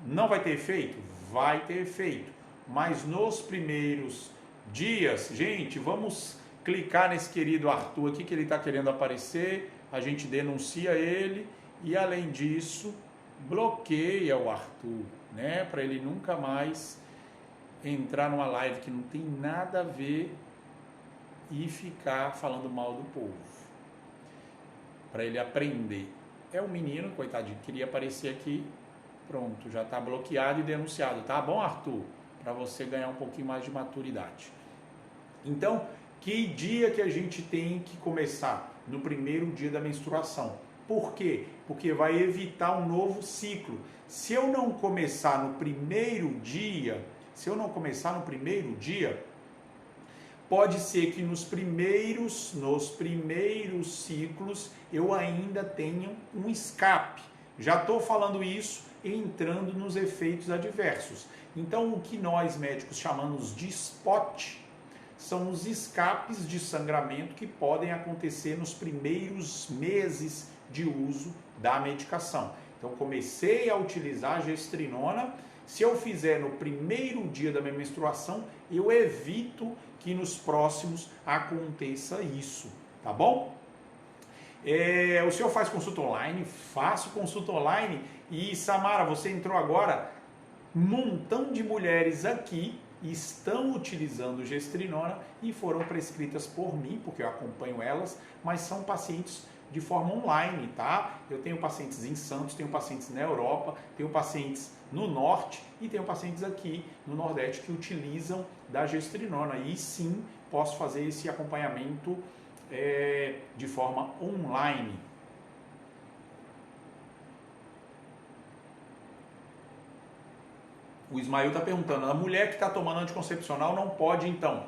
não vai ter efeito? Vai ter efeito. Mas nos primeiros dias, gente, vamos clicar nesse querido Arthur aqui que ele está querendo aparecer, a gente denuncia ele e além disso bloqueia o Arthur, né, para ele nunca mais entrar numa live que não tem nada a ver e ficar falando mal do povo, para ele aprender. É um menino, coitadinho, queria aparecer aqui, pronto, já está bloqueado e denunciado, tá bom, Arthur? Para você ganhar um pouquinho mais de maturidade. Então, que dia que a gente tem que começar? No primeiro dia da menstruação. Por quê? Porque vai evitar um novo ciclo. Se eu não começar no primeiro dia, pode ser que nos primeiros ciclos eu ainda tenha um escape. Já estou falando isso entrando nos efeitos adversos. Então, o que nós médicos chamamos de spot são os escapes de sangramento que podem acontecer nos primeiros meses de uso da medicação. Então, comecei a utilizar a gestrinona. Se eu fizer no primeiro dia da minha menstruação, eu evito que nos próximos aconteça isso, tá bom? O senhor faz consulta online? Faço consulta online. E, Samara, você entrou agora, um montão de mulheres aqui estão utilizando gestrinona e foram prescritas por mim, porque eu acompanho elas, mas são pacientes de forma online, tá? Eu tenho pacientes em Santos, tenho pacientes na Europa, tenho pacientes no Norte e tenho pacientes aqui no Nordeste que utilizam da gestrinona. E sim, posso fazer esse acompanhamento de forma online. O Ismael está perguntando, a mulher que está tomando anticoncepcional não pode então?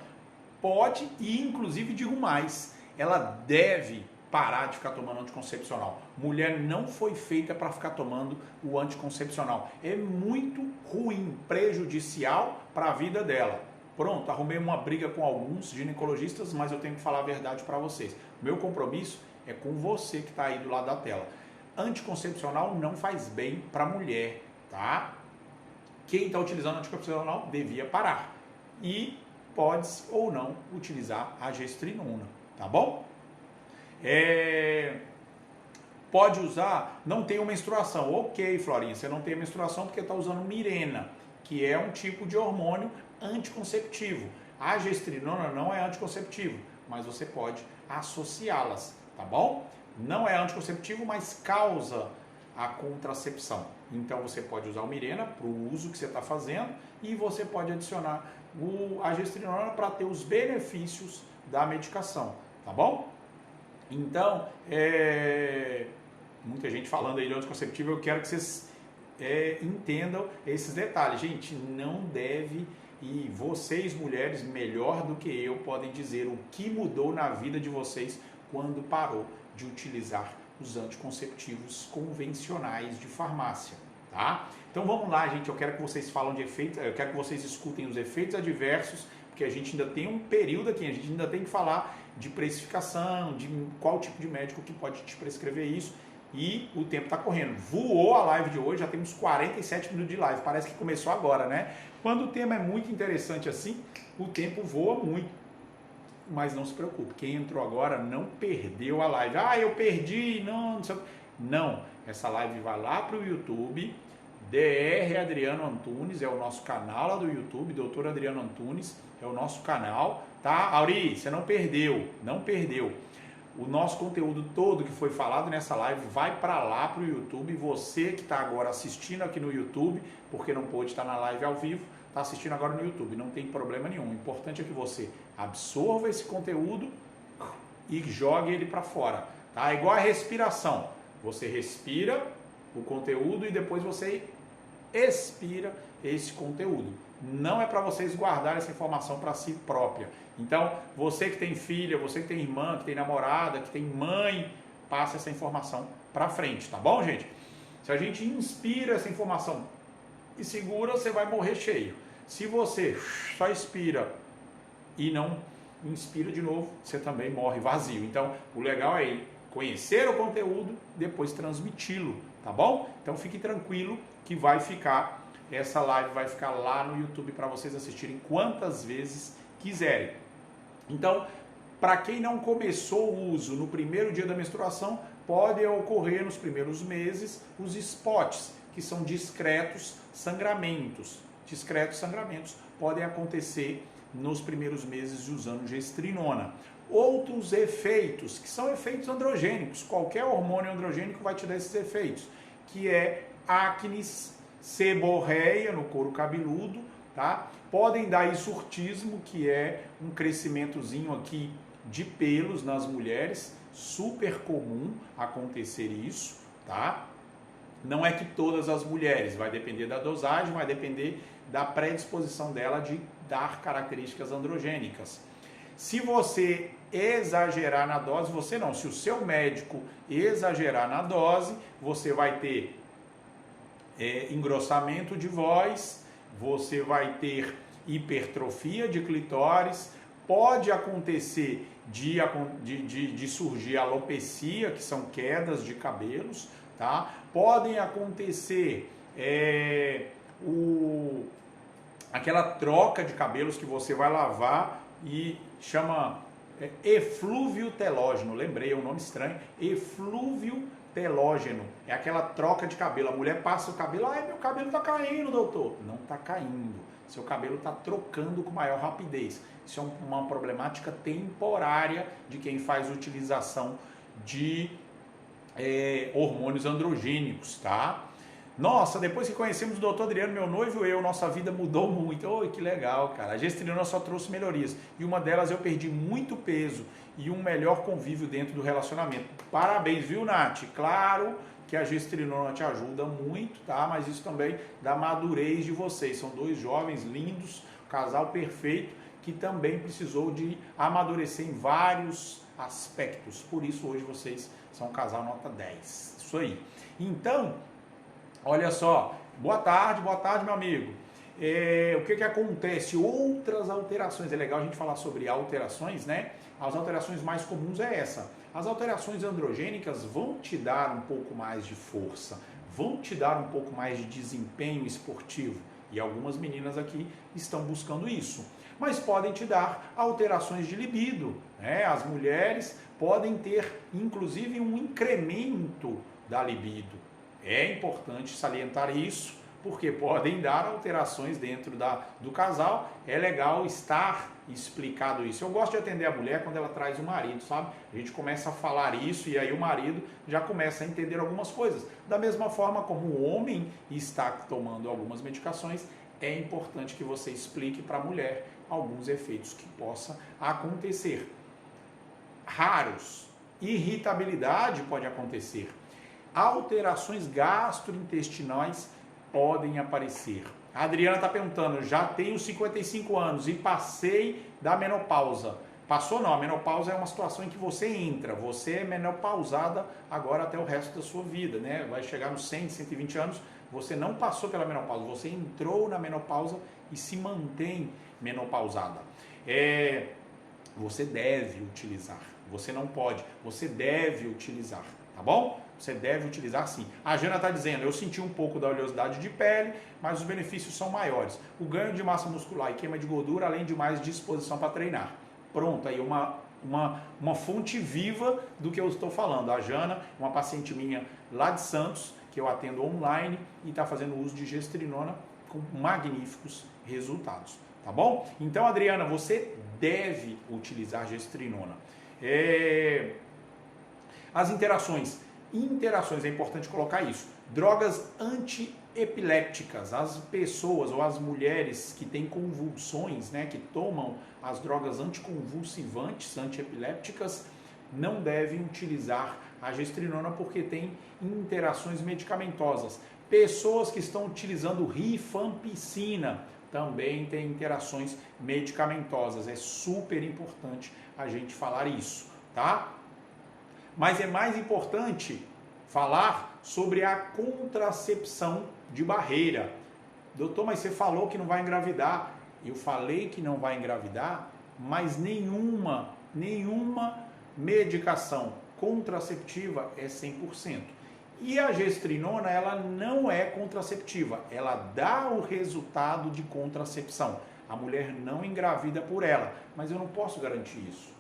Pode e inclusive digo mais, ela deve parar de ficar tomando anticoncepcional. Mulher não foi feita para ficar tomando o anticoncepcional. É muito ruim, prejudicial para a vida dela. Pronto, arrumei uma briga com alguns ginecologistas, mas eu tenho que falar a verdade para vocês. Meu compromisso é com você que está aí do lado da tela. Anticoncepcional não faz bem para a mulher, tá? Quem está utilizando anticoncepcional devia parar. E pode ou não utilizar a gestrinona, tá bom? Pode usar, não tem menstruação. Ok, Florinha, você não tem menstruação porque está usando Mirena, que é um tipo de hormônio anticonceptivo. A gestrinona não é anticonceptivo, mas você pode associá-las, tá bom? Não é anticonceptivo, mas causa a contracepção. Então você pode usar o Mirena para o uso que você está fazendo e você pode adicionar a gestrinona para ter os benefícios da medicação, tá bom? Então, muita gente falando aí de anticonceptivo, eu quero que vocês entendam esses detalhes. Gente, não deve, e vocês mulheres, melhor do que eu, podem dizer o que mudou na vida de vocês quando parou de utilizar os anticonceptivos convencionais de farmácia, tá? Então vamos lá, gente, eu quero que vocês falem de efeitos, eu quero que vocês escutem os efeitos adversos, porque a gente ainda tem um período aqui, a gente ainda tem que falar de precificação, de qual tipo de médico que pode te prescrever isso, e o tempo está correndo. Voou a live de hoje, já temos 47 minutos de live, parece que começou agora, né? Quando o tema é muito interessante assim, o tempo voa muito. Mas não se preocupe, quem entrou agora não perdeu a live. Ah, eu perdi, não sei. Não, essa live vai lá para o YouTube, Dr. Adriano Antunes é o nosso canal lá do YouTube, Dr. Adriano Antunes é o nosso canal, tá? Auri, você não perdeu, não perdeu. O nosso conteúdo todo que foi falado nessa live vai para lá para o YouTube. Você que está agora assistindo aqui no YouTube, porque não pôde estar na live ao vivo, está assistindo agora no YouTube, não tem problema nenhum. O importante é que você absorva esse conteúdo e jogue ele para fora, tá? É igual a respiração. Você respira o conteúdo e depois você expira esse conteúdo. Não é para vocês guardarem essa informação para si própria. Então, você que tem filha, você que tem irmã, que tem namorada, que tem mãe, passe essa informação para frente, tá bom, gente? Se a gente inspira essa informação e segura, você vai morrer cheio. Se você só expira e não inspira de novo, você também morre vazio. Então, o legal é conhecer o conteúdo, depois transmiti-lo, tá bom? Então, fique tranquilo que vai ficar, essa live vai ficar lá no YouTube para vocês assistirem quantas vezes quiserem. Então, para quem não começou o uso no primeiro dia da menstruação, pode ocorrer nos primeiros meses os spots, que são discretos sangramentos. Discretos sangramentos podem acontecer nos primeiros meses usando gestrinona. Outros efeitos, que são efeitos androgênicos, qualquer hormônio androgênico vai te dar esses efeitos, que é acne, seborreia no couro cabeludo, tá? Podem dar hirsutismo, que é um crescimentozinho aqui de pelos nas mulheres, super comum acontecer isso, tá? Não é que todas as mulheres, vai depender da dosagem, vai depender da predisposição dela de dar características androgênicas. Se você exagerar na dose, você não, se o seu médico exagerar na dose, você vai ter engrossamento de voz, você vai ter hipertrofia de clitóris, pode acontecer de surgir alopecia, que são quedas de cabelos, tá? Podem acontecer aquela troca de cabelos que você vai lavar e chama eflúvio telógeno, lembrei, é um nome estranho, eflúvio telógeno, é aquela troca de cabelo, a mulher passa o cabelo, ai, meu cabelo tá caindo, doutor. Não tá caindo, seu cabelo tá trocando com maior rapidez. Isso é uma problemática temporária de quem faz utilização de hormônios androgênicos, tá? Nossa, depois que conhecemos o doutor Adriano, meu noivo e eu, nossa vida mudou muito. Oi, que legal, cara. A gestrinona só trouxe melhorias. E uma delas eu perdi muito peso e um melhor convívio dentro do relacionamento. Parabéns, viu, Nath? Claro que a gestrinona te ajuda muito, tá? Mas isso também da madurez de vocês. São dois jovens lindos, casal perfeito, que também precisou de amadurecer em vários aspectos. Por isso, hoje vocês são um casal nota 10. Isso aí. Então, olha só, boa tarde, meu amigo. O que acontece? Outras alterações, é legal a gente falar sobre alterações, né? As alterações mais comuns é essa. As alterações androgênicas vão te dar um pouco mais de força, vão te dar um pouco mais de desempenho esportivo. E algumas meninas aqui estão buscando isso. Mas podem te dar alterações de libido, né? As mulheres podem ter, inclusive, um incremento da libido. É importante salientar isso, porque podem dar alterações dentro do casal. É legal estar explicado isso. Eu gosto de atender a mulher quando ela traz o marido, sabe? A gente começa a falar isso e aí o marido já começa a entender algumas coisas. Da mesma forma como o homem está tomando algumas medicações, é importante que você explique para a mulher alguns efeitos que possa acontecer. Raros. Irritabilidade pode acontecer. Alterações gastrointestinais podem aparecer. A Adriana está perguntando, já tenho 55 anos e passei da menopausa. Passou não, a menopausa é uma situação em que você entra, você é menopausada agora até o resto da sua vida, né? Vai chegar nos 100, 120 anos, você não passou pela menopausa, você entrou na menopausa e se mantém menopausada. Você deve utilizar, você não pode, você deve utilizar, tá bom? Você deve utilizar sim. A Jana está dizendo, eu senti um pouco da oleosidade de pele, mas os benefícios são maiores. O ganho de massa muscular e queima de gordura, além de mais disposição para treinar. Pronto, aí uma fonte viva do que eu estou falando. A Jana, uma paciente minha lá de Santos, que eu atendo online e está fazendo uso de gestrinona com magníficos resultados. Tá bom? Então, Adriana, você deve utilizar gestrinona. As interações, é importante colocar isso. Drogas antiepilépticas, as pessoas ou as mulheres que têm convulsões, né, que tomam as drogas anticonvulsivantes, antiepilépticas, não devem utilizar a gestrinona porque tem interações medicamentosas. Pessoas que estão utilizando rifampicina também têm interações medicamentosas. É super importante a gente falar isso, tá? Mas é mais importante falar sobre a contracepção de barreira. Doutor, mas você falou que não vai engravidar. Eu falei que não vai engravidar, mas nenhuma medicação contraceptiva é 100%. E a gestrinona, ela não é contraceptiva, ela dá o resultado de contracepção. A mulher não engravida por ela, mas eu não posso garantir isso.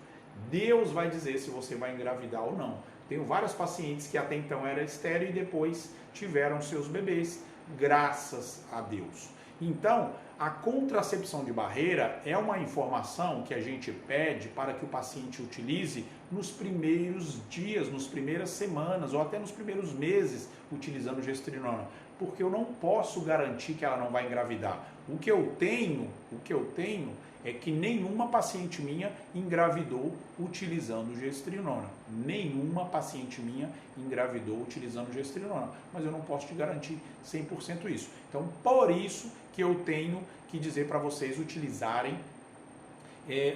Deus vai dizer se você vai engravidar ou não. Tenho vários pacientes que até então eram estéril e depois tiveram seus bebês, graças a Deus. Então, a contracepção de barreira é uma informação que a gente pede para que o paciente utilize nos primeiros dias, nas primeiras semanas ou até nos primeiros meses utilizando gestrinona, porque eu não posso garantir que ela não vai engravidar. O que eu tenho é que nenhuma paciente minha engravidou utilizando gestrinona. Nenhuma paciente minha engravidou utilizando gestrinona. Mas eu não posso te garantir 100% isso. Então, por isso que eu tenho que dizer para vocês utilizarem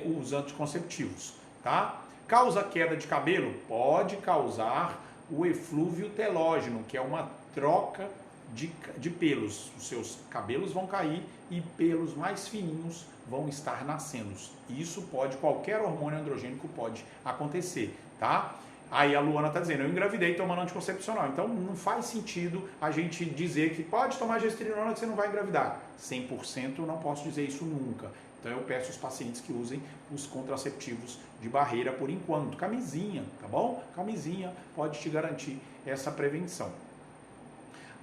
os anticonceptivos, tá? Causa queda de cabelo? Pode causar o eflúvio telógeno, que é uma troca de pelos. Os seus cabelos vão cair e pelos mais fininhos vão estar nascendo. Isso pode, qualquer hormônio androgênico pode acontecer, tá? Aí a Luana está dizendo, eu engravidei tomando anticoncepcional. Então não faz sentido a gente dizer que pode tomar gestrinona que você não vai engravidar. 100% eu não posso dizer isso nunca. Então eu peço aos pacientes que usem os contraceptivos de barreira por enquanto. Camisinha, tá bom? Camisinha pode te garantir essa prevenção.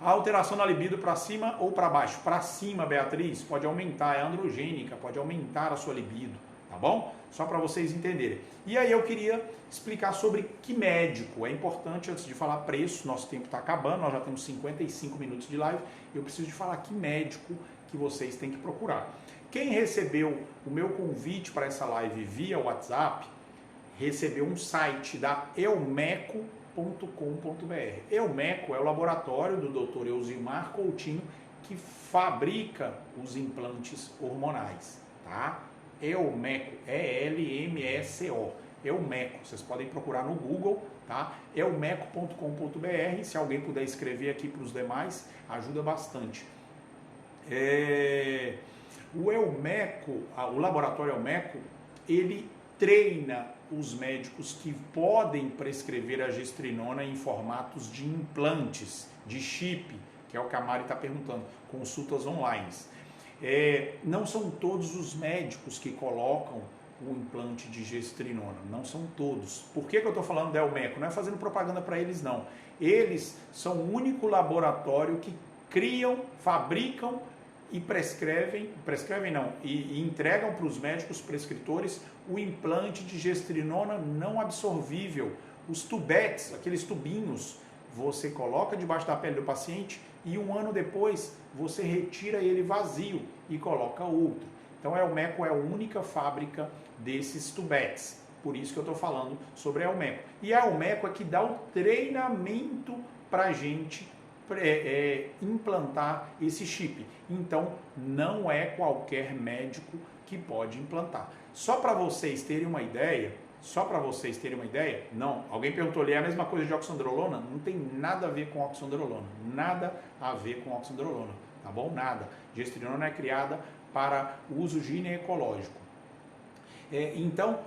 A alteração da libido para cima ou para baixo? Para cima, Beatriz, pode aumentar, é androgênica, pode aumentar a sua libido, tá bom? Só para vocês entenderem. E aí eu queria explicar sobre que médico. É importante, antes de falar preço, nosso tempo está acabando, nós já temos 55 minutos de live, eu preciso de falar que médico que vocês têm que procurar. Quem recebeu o meu convite para essa live via WhatsApp, recebeu um site da eumeko.com.br. Eumeko é o laboratório do Dr. Elzimar Coutinho que fabrica os implantes hormonais, tá? Eumeko, E-L-M-E-C-O, Eumeko, vocês podem procurar no Google, tá? eumeko.com.br, se alguém puder escrever aqui para os demais, ajuda bastante. O Eumeko, o laboratório Eumeko, ele treina os médicos que podem prescrever a gestrinona em formatos de implantes, de chip, que é o que a Mari está perguntando, consultas online. Não são todos os médicos que colocam o implante de gestrinona, não são todos. Por que eu estou falando da Eumeko? Não é fazendo propaganda para eles, não. Eles são o único laboratório que criam, fabricam e e entregam para os médicos prescritores o implante de gestrinona não absorvível. Os tubetes, aqueles tubinhos, você coloca debaixo da pele do paciente e um ano depois você retira ele vazio e coloca outro. Então a Eumeko é a única fábrica desses tubetes. Por isso que eu estou falando sobre a Eumeko. E a Eumeko é que dá o treinamento para a gente implantar esse chip. Então não é qualquer médico que pode implantar. Só para vocês terem uma ideia, não, alguém perguntou ali, é a mesma coisa de oxandrolona? Não tem nada a ver com oxandrolona, nada a ver com oxandrolona, tá bom? Nada. Gestrinona é criada para uso ginecológico. Então,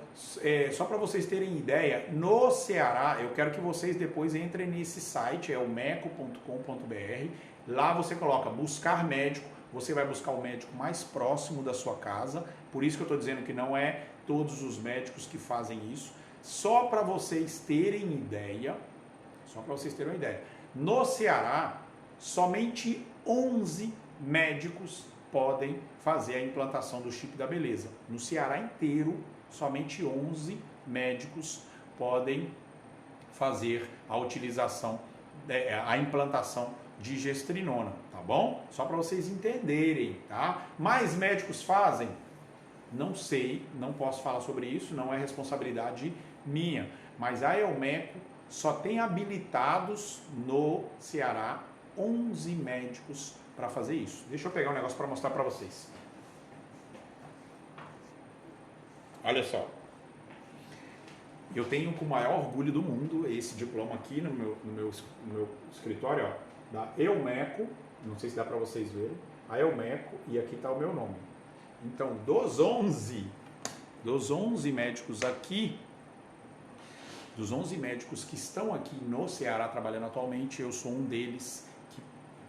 só para vocês terem ideia, no Ceará, eu quero que vocês depois entrem nesse site, eumeko.com.br, lá você coloca buscar médico, você vai buscar o médico mais próximo da sua casa, por isso que eu estou dizendo que não é todos os médicos que fazem isso, só para vocês terem ideia, no Ceará, somente 11 médicos podem fazer a implantação do chip da beleza. No Ceará inteiro, somente 11 médicos podem fazer a utilização, a implantação de gestrinona, tá bom? Só para vocês entenderem, tá? Mais médicos fazem? Não sei, não posso falar sobre isso, não é responsabilidade minha. Mas a Eumeko só tem habilitados no Ceará 11 médicos para fazer isso. Deixa eu pegar um negócio para mostrar para vocês. Olha só. Eu tenho com o maior orgulho do mundo esse diploma aqui no meu escritório, ó, da Eumeko. Não sei se dá para vocês verem. A Eumeko, e aqui está o meu nome. Então, dos 11 médicos aqui, dos 11 médicos que estão aqui no Ceará trabalhando atualmente, eu sou um deles que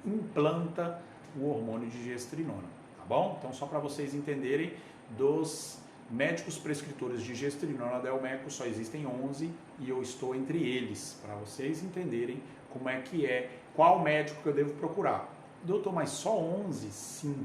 implanta o hormônio de gestrinona, tá bom? Então, só para vocês entenderem, dos médicos prescritores de gestrinona da Eumeko só existem 11 e eu estou entre eles, para vocês entenderem como é que qual médico que eu devo procurar. Doutor, mas só 11? Sim.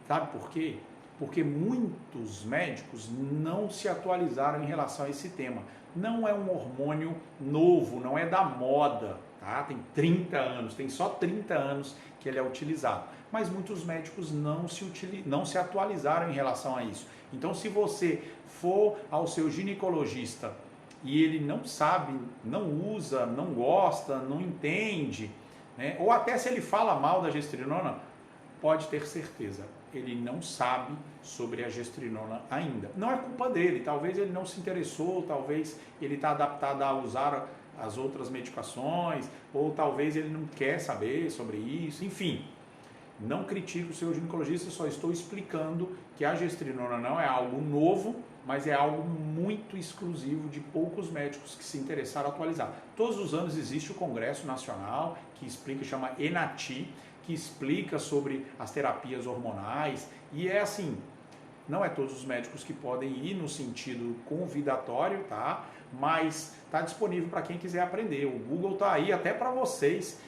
Sabe por quê? Porque muitos médicos não se atualizaram em relação a esse tema. Não é um hormônio novo, não é da moda, tá? Tem 30 anos, tem só 30 anos que ele é utilizado. Mas muitos médicos não se atualizaram em relação a isso. Então, se você for ao seu ginecologista e ele não sabe, não usa, não gosta, não entende, né? Ou até se ele fala mal da gestrinona, pode ter certeza, ele não sabe sobre a gestrinona ainda. Não é culpa dele, talvez ele não se interessou, talvez ele está adaptado a usar as outras medicações, ou talvez ele não quer saber sobre isso, enfim. Não critico o seu ginecologista, só estou explicando que a gestrinona não é algo novo, mas é algo muito exclusivo de poucos médicos que se interessaram a atualizar. Todos os anos existe o Congresso Nacional, que explica, chama ENATI, que explica sobre as terapias hormonais, e é assim, não é todos os médicos que podem ir no sentido convidatório, tá? Mas está disponível para quem quiser aprender. O Google está aí até para vocês,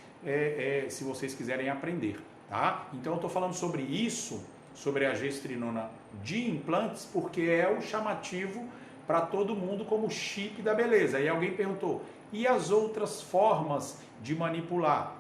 se vocês quiserem aprender, tá? Então eu estou falando sobre isso sobre a gestrinona de implantes porque é o chamativo para todo mundo como chip da beleza. Aí alguém perguntou, e as outras formas de manipular?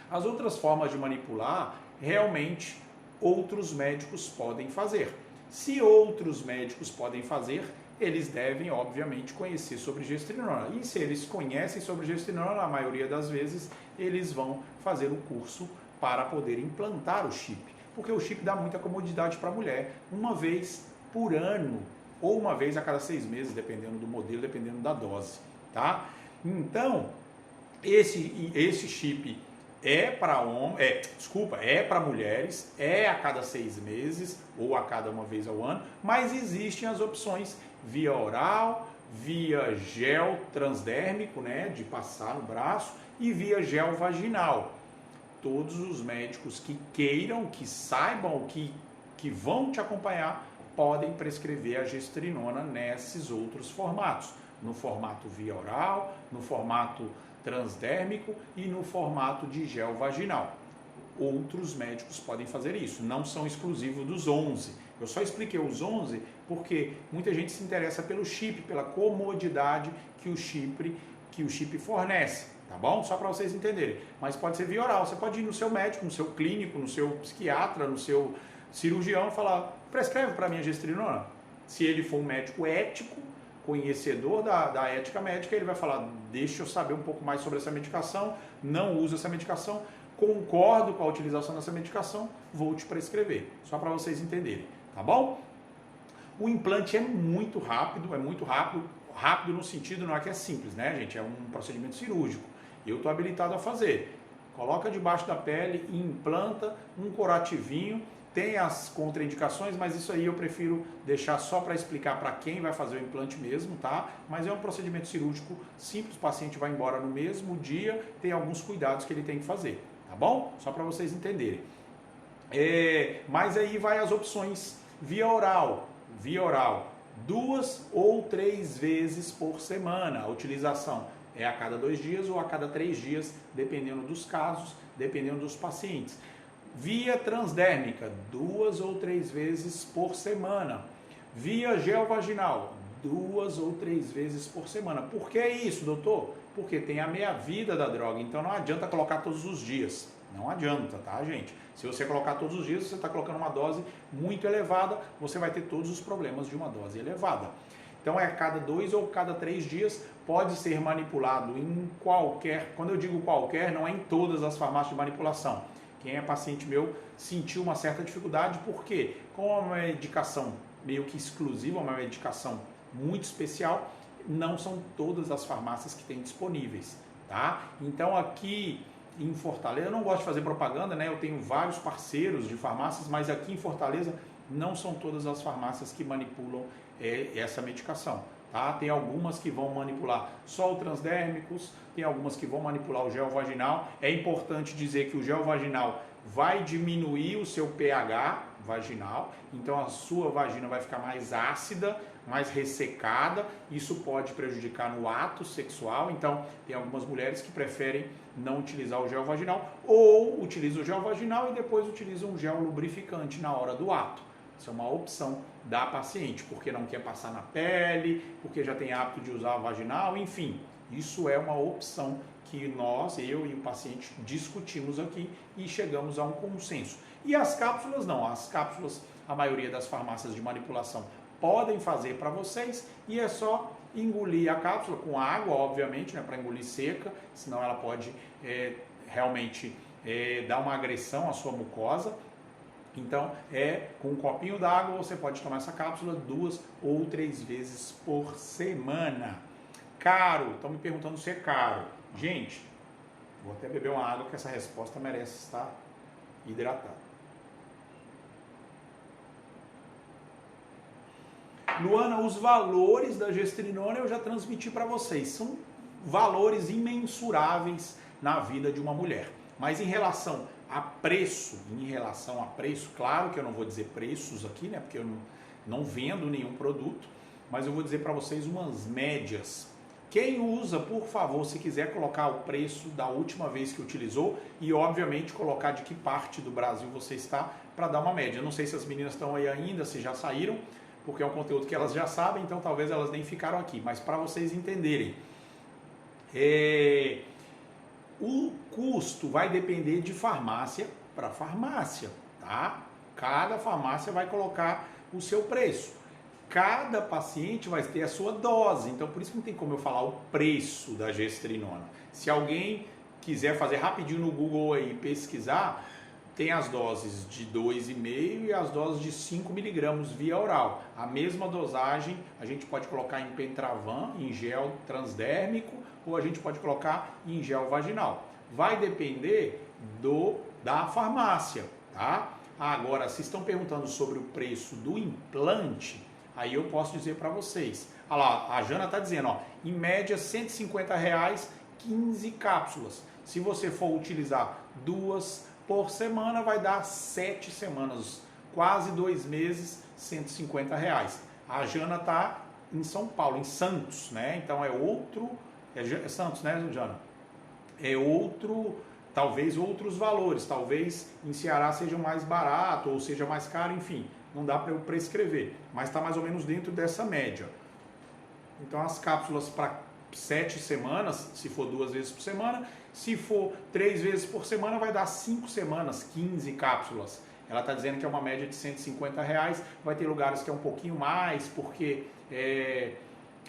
As outras formas de manipular, realmente, outros médicos podem fazer. Se outros médicos podem fazer, eles devem, obviamente, conhecer sobre gestrinona. E se eles conhecem sobre gestrinona, na maioria das vezes, eles vão fazer o curso para poder implantar o chip. Porque o chip dá muita comodidade para a mulher, uma vez por ano, ou uma vez a cada 6 meses, dependendo do modelo, dependendo da dose, tá? Então, esse chip é para mulheres, é a cada 6 meses ou a cada uma vez ao ano, mas existem as opções via oral, via gel transdérmico, né, de passar no braço, e via gel vaginal. Todos os médicos que queiram, que saibam, que vão te acompanhar, podem prescrever a gestrinona nesses outros formatos. No formato via oral, no formato transdérmico e no formato de gel vaginal. Outros médicos podem fazer isso, não são exclusivos dos 11. Eu só expliquei os 11 porque muita gente se interessa pelo chip, pela comodidade que o chip fornece, tá bom? Só para vocês entenderem. Mas pode ser via oral, você pode ir no seu médico, no seu clínico, no seu psiquiatra, no seu cirurgião e falar, prescreve para mim a gestrinona. Se ele for um médico ético, conhecedor da ética médica, ele vai falar, deixa eu saber um pouco mais sobre essa medicação, não uso essa medicação, concordo com a utilização dessa medicação, vou te prescrever, só para vocês entenderem, tá bom? O implante é muito rápido no sentido não é que é simples, né, gente? É um procedimento cirúrgico, eu estou habilitado a fazer, coloca debaixo da pele e implanta um curativinho. Tem as contraindicações, mas isso aí eu prefiro deixar só para explicar para quem vai fazer o implante mesmo, tá? Mas é um procedimento cirúrgico simples, o paciente vai embora no mesmo dia, tem alguns cuidados que ele tem que fazer, tá bom? Só para vocês entenderem. Mas aí vai as opções via oral, 2 ou 3 vezes por semana. A utilização é a cada 2 dias ou a cada 3 dias, dependendo dos casos, dependendo dos pacientes. Via transdérmica, 2 ou 3 vezes por semana. Via gel vaginal, 2 ou 3 vezes por semana. Por que isso, doutor? Porque tem a meia-vida da droga, então não adianta colocar todos os dias. Não adianta, tá, gente? Se você colocar todos os dias, você está colocando uma dose muito elevada, você vai ter todos os problemas de uma dose elevada. Então é a cada 2 ou cada 3 dias, pode ser manipulado em qualquer, quando eu digo qualquer, não é em todas as farmácias de manipulação. Quem é paciente meu sentiu uma certa dificuldade, porque como é uma medicação meio que exclusiva, uma medicação muito especial, não são todas as farmácias que têm disponíveis, tá? Então aqui em Fortaleza, eu não gosto de fazer propaganda, né? Eu tenho vários parceiros de farmácias, mas aqui em Fortaleza não são todas as farmácias que manipulam essa medicação. Tá? Tem algumas que vão manipular só o transdérmicos, tem algumas que vão manipular o gel vaginal. É importante dizer que o gel vaginal vai diminuir o seu pH vaginal, então a sua vagina vai ficar mais ácida, mais ressecada, isso pode prejudicar no ato sexual, então tem algumas mulheres que preferem não utilizar o gel vaginal ou utilizam o gel vaginal e depois utilizam um gel lubrificante na hora do ato. Isso é uma opção da paciente, porque não quer passar na pele, porque já tem hábito de usar a vaginal, enfim. Isso é uma opção que nós, eu e o paciente, discutimos aqui e chegamos a um consenso. E as cápsulas não, as cápsulas, a maioria das farmácias de manipulação podem fazer para vocês e é só engolir a cápsula com água, obviamente, né, para engolir seca, senão ela pode realmente dar uma agressão à sua mucosa. Então, com um copinho d'água, você pode tomar essa cápsula 2 ou 3 vezes por semana. Caro, estão me perguntando se é caro. Gente, vou até beber uma água que essa resposta merece estar hidratada. Luana, os valores da gestrinona eu já transmiti para vocês. São valores imensuráveis na vida de uma mulher. Mas em relação a preço, claro que eu não vou dizer preços aqui, né? Porque eu não vendo nenhum produto, mas eu vou dizer para vocês umas médias Quem usa, por favor, se quiser colocar o preço da última vez que utilizou e, obviamente, colocar de que parte do Brasil você está para dar uma média. Eu não sei se as meninas estão aí ainda, se já saíram, porque é um conteúdo que elas já sabem, então talvez elas nem ficaram aqui. Mas para vocês entenderem, o custo vai depender de farmácia para farmácia, tá? Cada farmácia vai colocar o seu preço. Cada paciente vai ter a sua dose, então por isso que não tem como eu falar o preço da gestrinona. Se alguém quiser fazer rapidinho no Google aí, pesquisar, tem as doses de 2,5 e as doses de 5 miligramas via oral. A mesma dosagem a gente pode colocar em Pentravan, em gel transdérmico, ou a gente pode colocar em gel vaginal. Vai depender da farmácia, tá? Agora, se estão perguntando sobre o preço do implante, aí eu posso dizer para vocês. Olha lá, a Jana está dizendo, ó, em média R$150, 15 cápsulas. Se você for utilizar 2 por semana, vai dar 7 semanas, quase 2 meses, R$150. A Jana está em São Paulo, em Santos, né? Então é Santos, né, Jana? É outro, talvez outros valores, talvez em Ceará seja mais barato ou seja mais caro, enfim. Não dá para eu prescrever, mas está mais ou menos dentro dessa média. Então as cápsulas para 7 semanas, se for 2 vezes por semana, se for 3 vezes por semana vai dar 5 semanas, 15 cápsulas. Ela está dizendo que é uma média de R$150, vai ter lugares que é um pouquinho mais, porque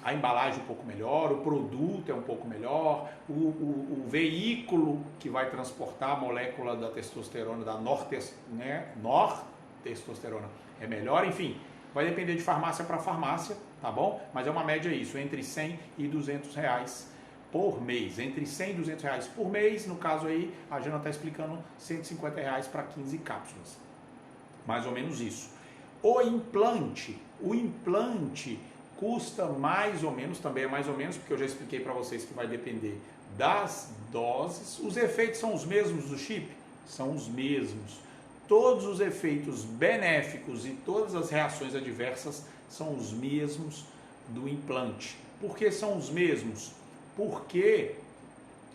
a embalagem é um pouco melhor, o produto é um pouco melhor, o veículo que vai transportar a molécula da testosterona, da nortestosterona, é melhor, enfim, vai depender de farmácia para farmácia, tá bom? Mas é uma média isso, entre 100 e 200 reais por mês, entre 100 e 200 reais por mês, no caso aí, a Jana está explicando 150 reais para 15 cápsulas, mais ou menos isso. O implante custa mais ou menos, também é mais ou menos, porque eu já expliquei para vocês que vai depender das doses. Os efeitos são os mesmos do chip? São os mesmos. Todos os efeitos benéficos e todas as reações adversas são os mesmos do implante. Por que são os mesmos? Porque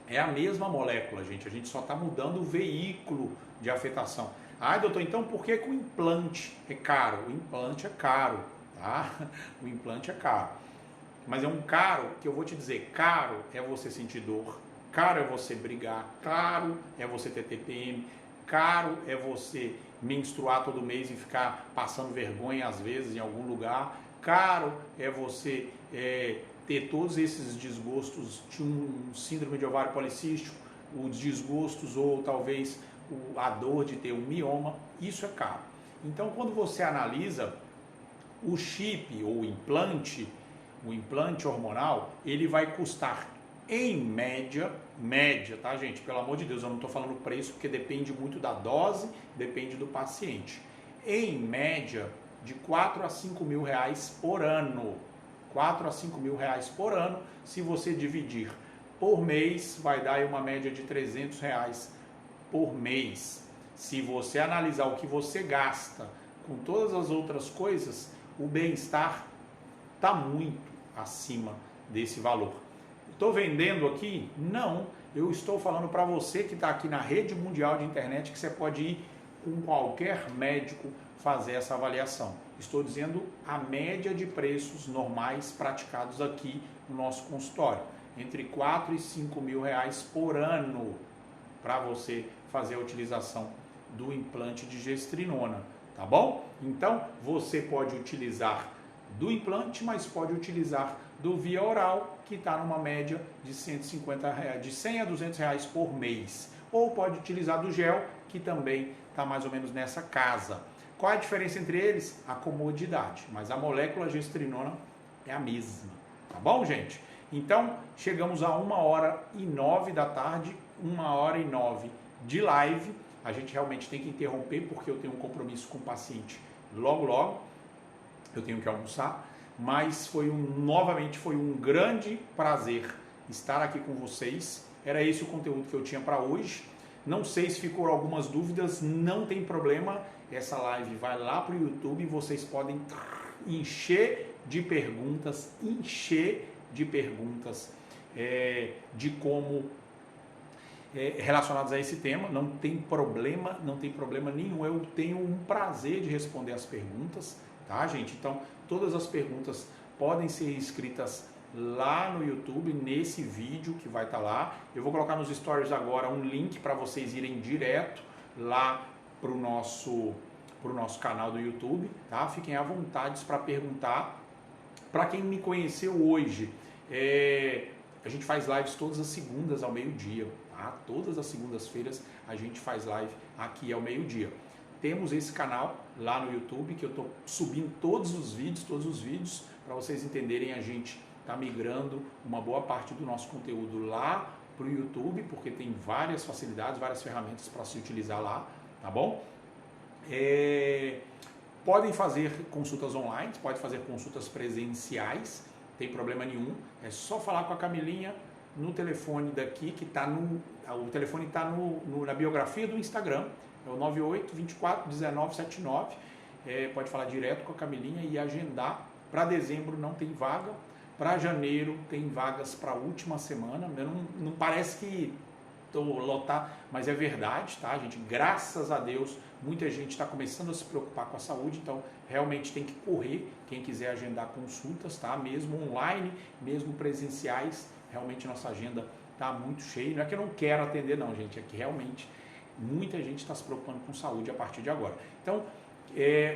é a mesma molécula, gente. A gente só está mudando o veículo de afetação. Ah, doutor, então por que o implante é caro? O implante é caro, tá? O implante é caro. Mas é um caro que eu vou te dizer, caro é você sentir dor, caro é você brigar, caro é você ter TPM, caro é você menstruar todo mês e ficar passando vergonha às vezes em algum lugar, caro é você ter todos esses desgostos de um síndrome de ovário policístico, os desgostos ou talvez a dor de ter um mioma, isso é caro. Então quando você analisa o chip ou o implante hormonal, ele vai custar em média, tá gente? Pelo amor de Deus, eu não estou falando preço porque depende muito da dose, depende do paciente. Em média, de 4 a 5 mil reais por ano. 4 a 5 mil reais por ano, se você dividir por mês, vai dar uma média de 300 reais por mês. Se você analisar o que você gasta com todas as outras coisas, o bem-estar está muito acima desse valor. Estou vendendo aqui? Não. Eu estou falando para você que está aqui na rede mundial de internet que você pode ir com qualquer médico fazer essa avaliação. Estou dizendo a média de preços normais praticados aqui no nosso consultório. Entre 4 e 5 mil reais por ano para você fazer a utilização do implante de gestrinona, tá bom? Então, você pode utilizar do implante, mas pode utilizar do via oral, que está numa média de 150 reais, de 100 a 200 reais por mês. Ou pode utilizar do gel, que também está mais ou menos nessa casa. Qual é a diferença entre eles? A comodidade, mas a molécula gestrinona é a mesma, tá bom, gente? Então, chegamos a 1h09 da tarde, 1h09 de live. A gente realmente tem que interromper, porque eu tenho um compromisso com o paciente logo, eu tenho que almoçar, mas novamente foi um grande prazer estar aqui com vocês. Era esse o conteúdo que eu tinha para hoje. Não sei se ficou algumas dúvidas, não tem problema, essa live vai lá para o YouTube e vocês podem encher de perguntas de como relacionados a esse tema. Não tem problema nenhum. Eu tenho um prazer de responder as perguntas, tá, gente? Então, todas as perguntas podem ser escritas lá no YouTube, nesse vídeo que vai estar lá. Eu vou colocar nos stories agora um link para vocês irem direto lá para o nosso canal do YouTube, tá? Fiquem à vontade para perguntar. Para quem me conheceu hoje, a gente faz lives todas as segundas ao meio-dia, tá? Todas as segundas-feiras a gente faz live aqui ao meio-dia. Temos esse canal lá no YouTube que eu estou subindo todos os vídeos, para vocês entenderem. A gente está migrando uma boa parte do nosso conteúdo lá para o YouTube, porque tem várias facilidades, várias ferramentas para se utilizar lá, tá bom? Podem fazer consultas online, pode fazer consultas presenciais, não tem problema nenhum. É só falar com a Camilinha no telefone daqui, que está o telefone está na biografia do Instagram, é o 98 24 19 79. Pode falar direto com a Camilinha e agendar. Para dezembro não tem vaga, para janeiro tem vagas para a última semana. Não parece que estou lotar, mas é verdade, tá, gente? Graças a Deus, muita gente está começando a se preocupar com a saúde, então realmente tem que correr. Quem quiser agendar consultas, tá? Mesmo online, mesmo presenciais, realmente nossa agenda está muito cheia. Não é que eu não quero atender, não, gente, é que realmente muita gente está se preocupando com saúde a partir de agora. Então,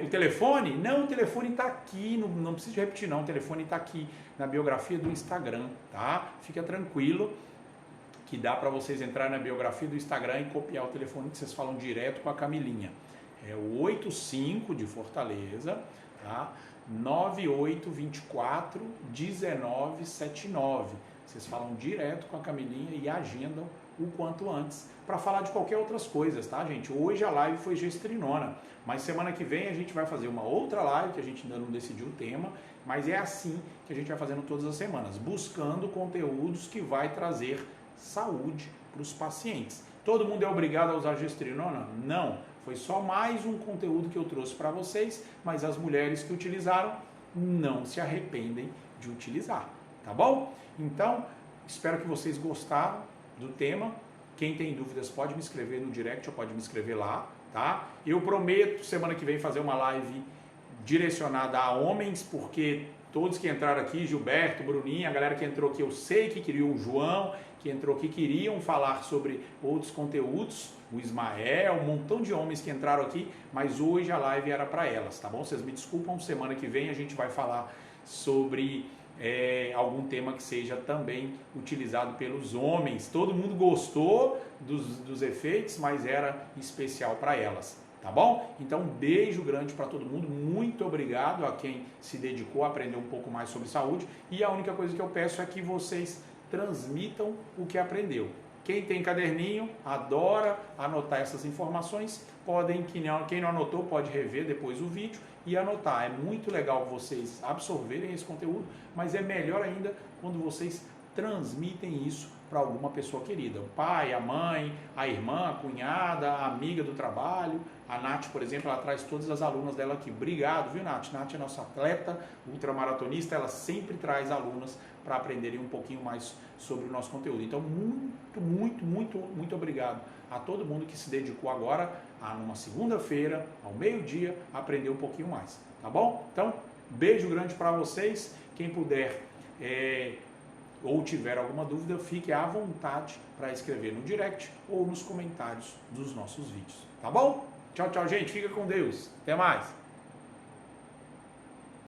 o telefone? Não, o telefone está aqui, não precisa repetir não, o telefone está aqui na biografia do Instagram, tá? Fica tranquilo que dá para vocês entrar na biografia do Instagram e copiar o telefone que vocês falam direto com a Camilinha. É o 85 de Fortaleza, tá? 9824 1979. Vocês falam direto com a Camilinha e agendam o quanto antes para falar de qualquer outras coisas, tá, gente? Hoje a live foi gestrinona, mas semana que vem a gente vai fazer uma outra live que a gente ainda não decidiu o tema, mas é assim que a gente vai fazendo todas as semanas, buscando conteúdos que vai trazer saúde para os pacientes. Todo mundo é obrigado a usar gestrinona? Não, foi só mais um conteúdo que eu trouxe para vocês, mas as mulheres que utilizaram não se arrependem de utilizar, tá bom? Então, espero que vocês gostaram do tema. Quem tem dúvidas pode me escrever no direct ou pode me escrever lá, tá? Eu prometo semana que vem fazer uma live direcionada a homens, porque todos que entraram aqui, Gilberto, Bruninha, a galera que entrou aqui, eu sei que queria, o João, que entrou aqui, queriam falar sobre outros conteúdos, o Ismael, um montão de homens que entraram aqui, mas hoje a live era para elas, tá bom? Vocês me desculpam, semana que vem a gente vai falar sobre algum tema que seja também utilizado pelos homens. Todo mundo gostou dos efeitos, mas era especial para elas, tá bom? Então um beijo grande para todo mundo, muito obrigado a quem se dedicou a aprender um pouco mais sobre saúde, e a única coisa que eu peço é que vocês transmitam o que aprendeu. Quem tem caderninho, adora anotar essas informações, quem não anotou pode rever depois o vídeo e anotar. É muito legal vocês absorverem esse conteúdo, mas é melhor ainda quando vocês transmitem isso para alguma pessoa querida. O pai, a mãe, a irmã, a cunhada, a amiga do trabalho. A Nath, por exemplo, ela traz todas as alunas dela aqui. Obrigado, viu, Nath? Nath é nossa atleta ultramaratonista, ela sempre traz alunas para aprenderem um pouquinho mais sobre o nosso conteúdo. Então, muito obrigado a todo mundo que se dedicou agora a, numa segunda-feira, ao meio-dia, aprender um pouquinho mais, tá bom? Então, beijo grande para vocês. Quem puder ou tiver alguma dúvida, fique à vontade para escrever no direct ou nos comentários dos nossos vídeos, tá bom? Tchau, tchau, gente. Fica com Deus. Até mais.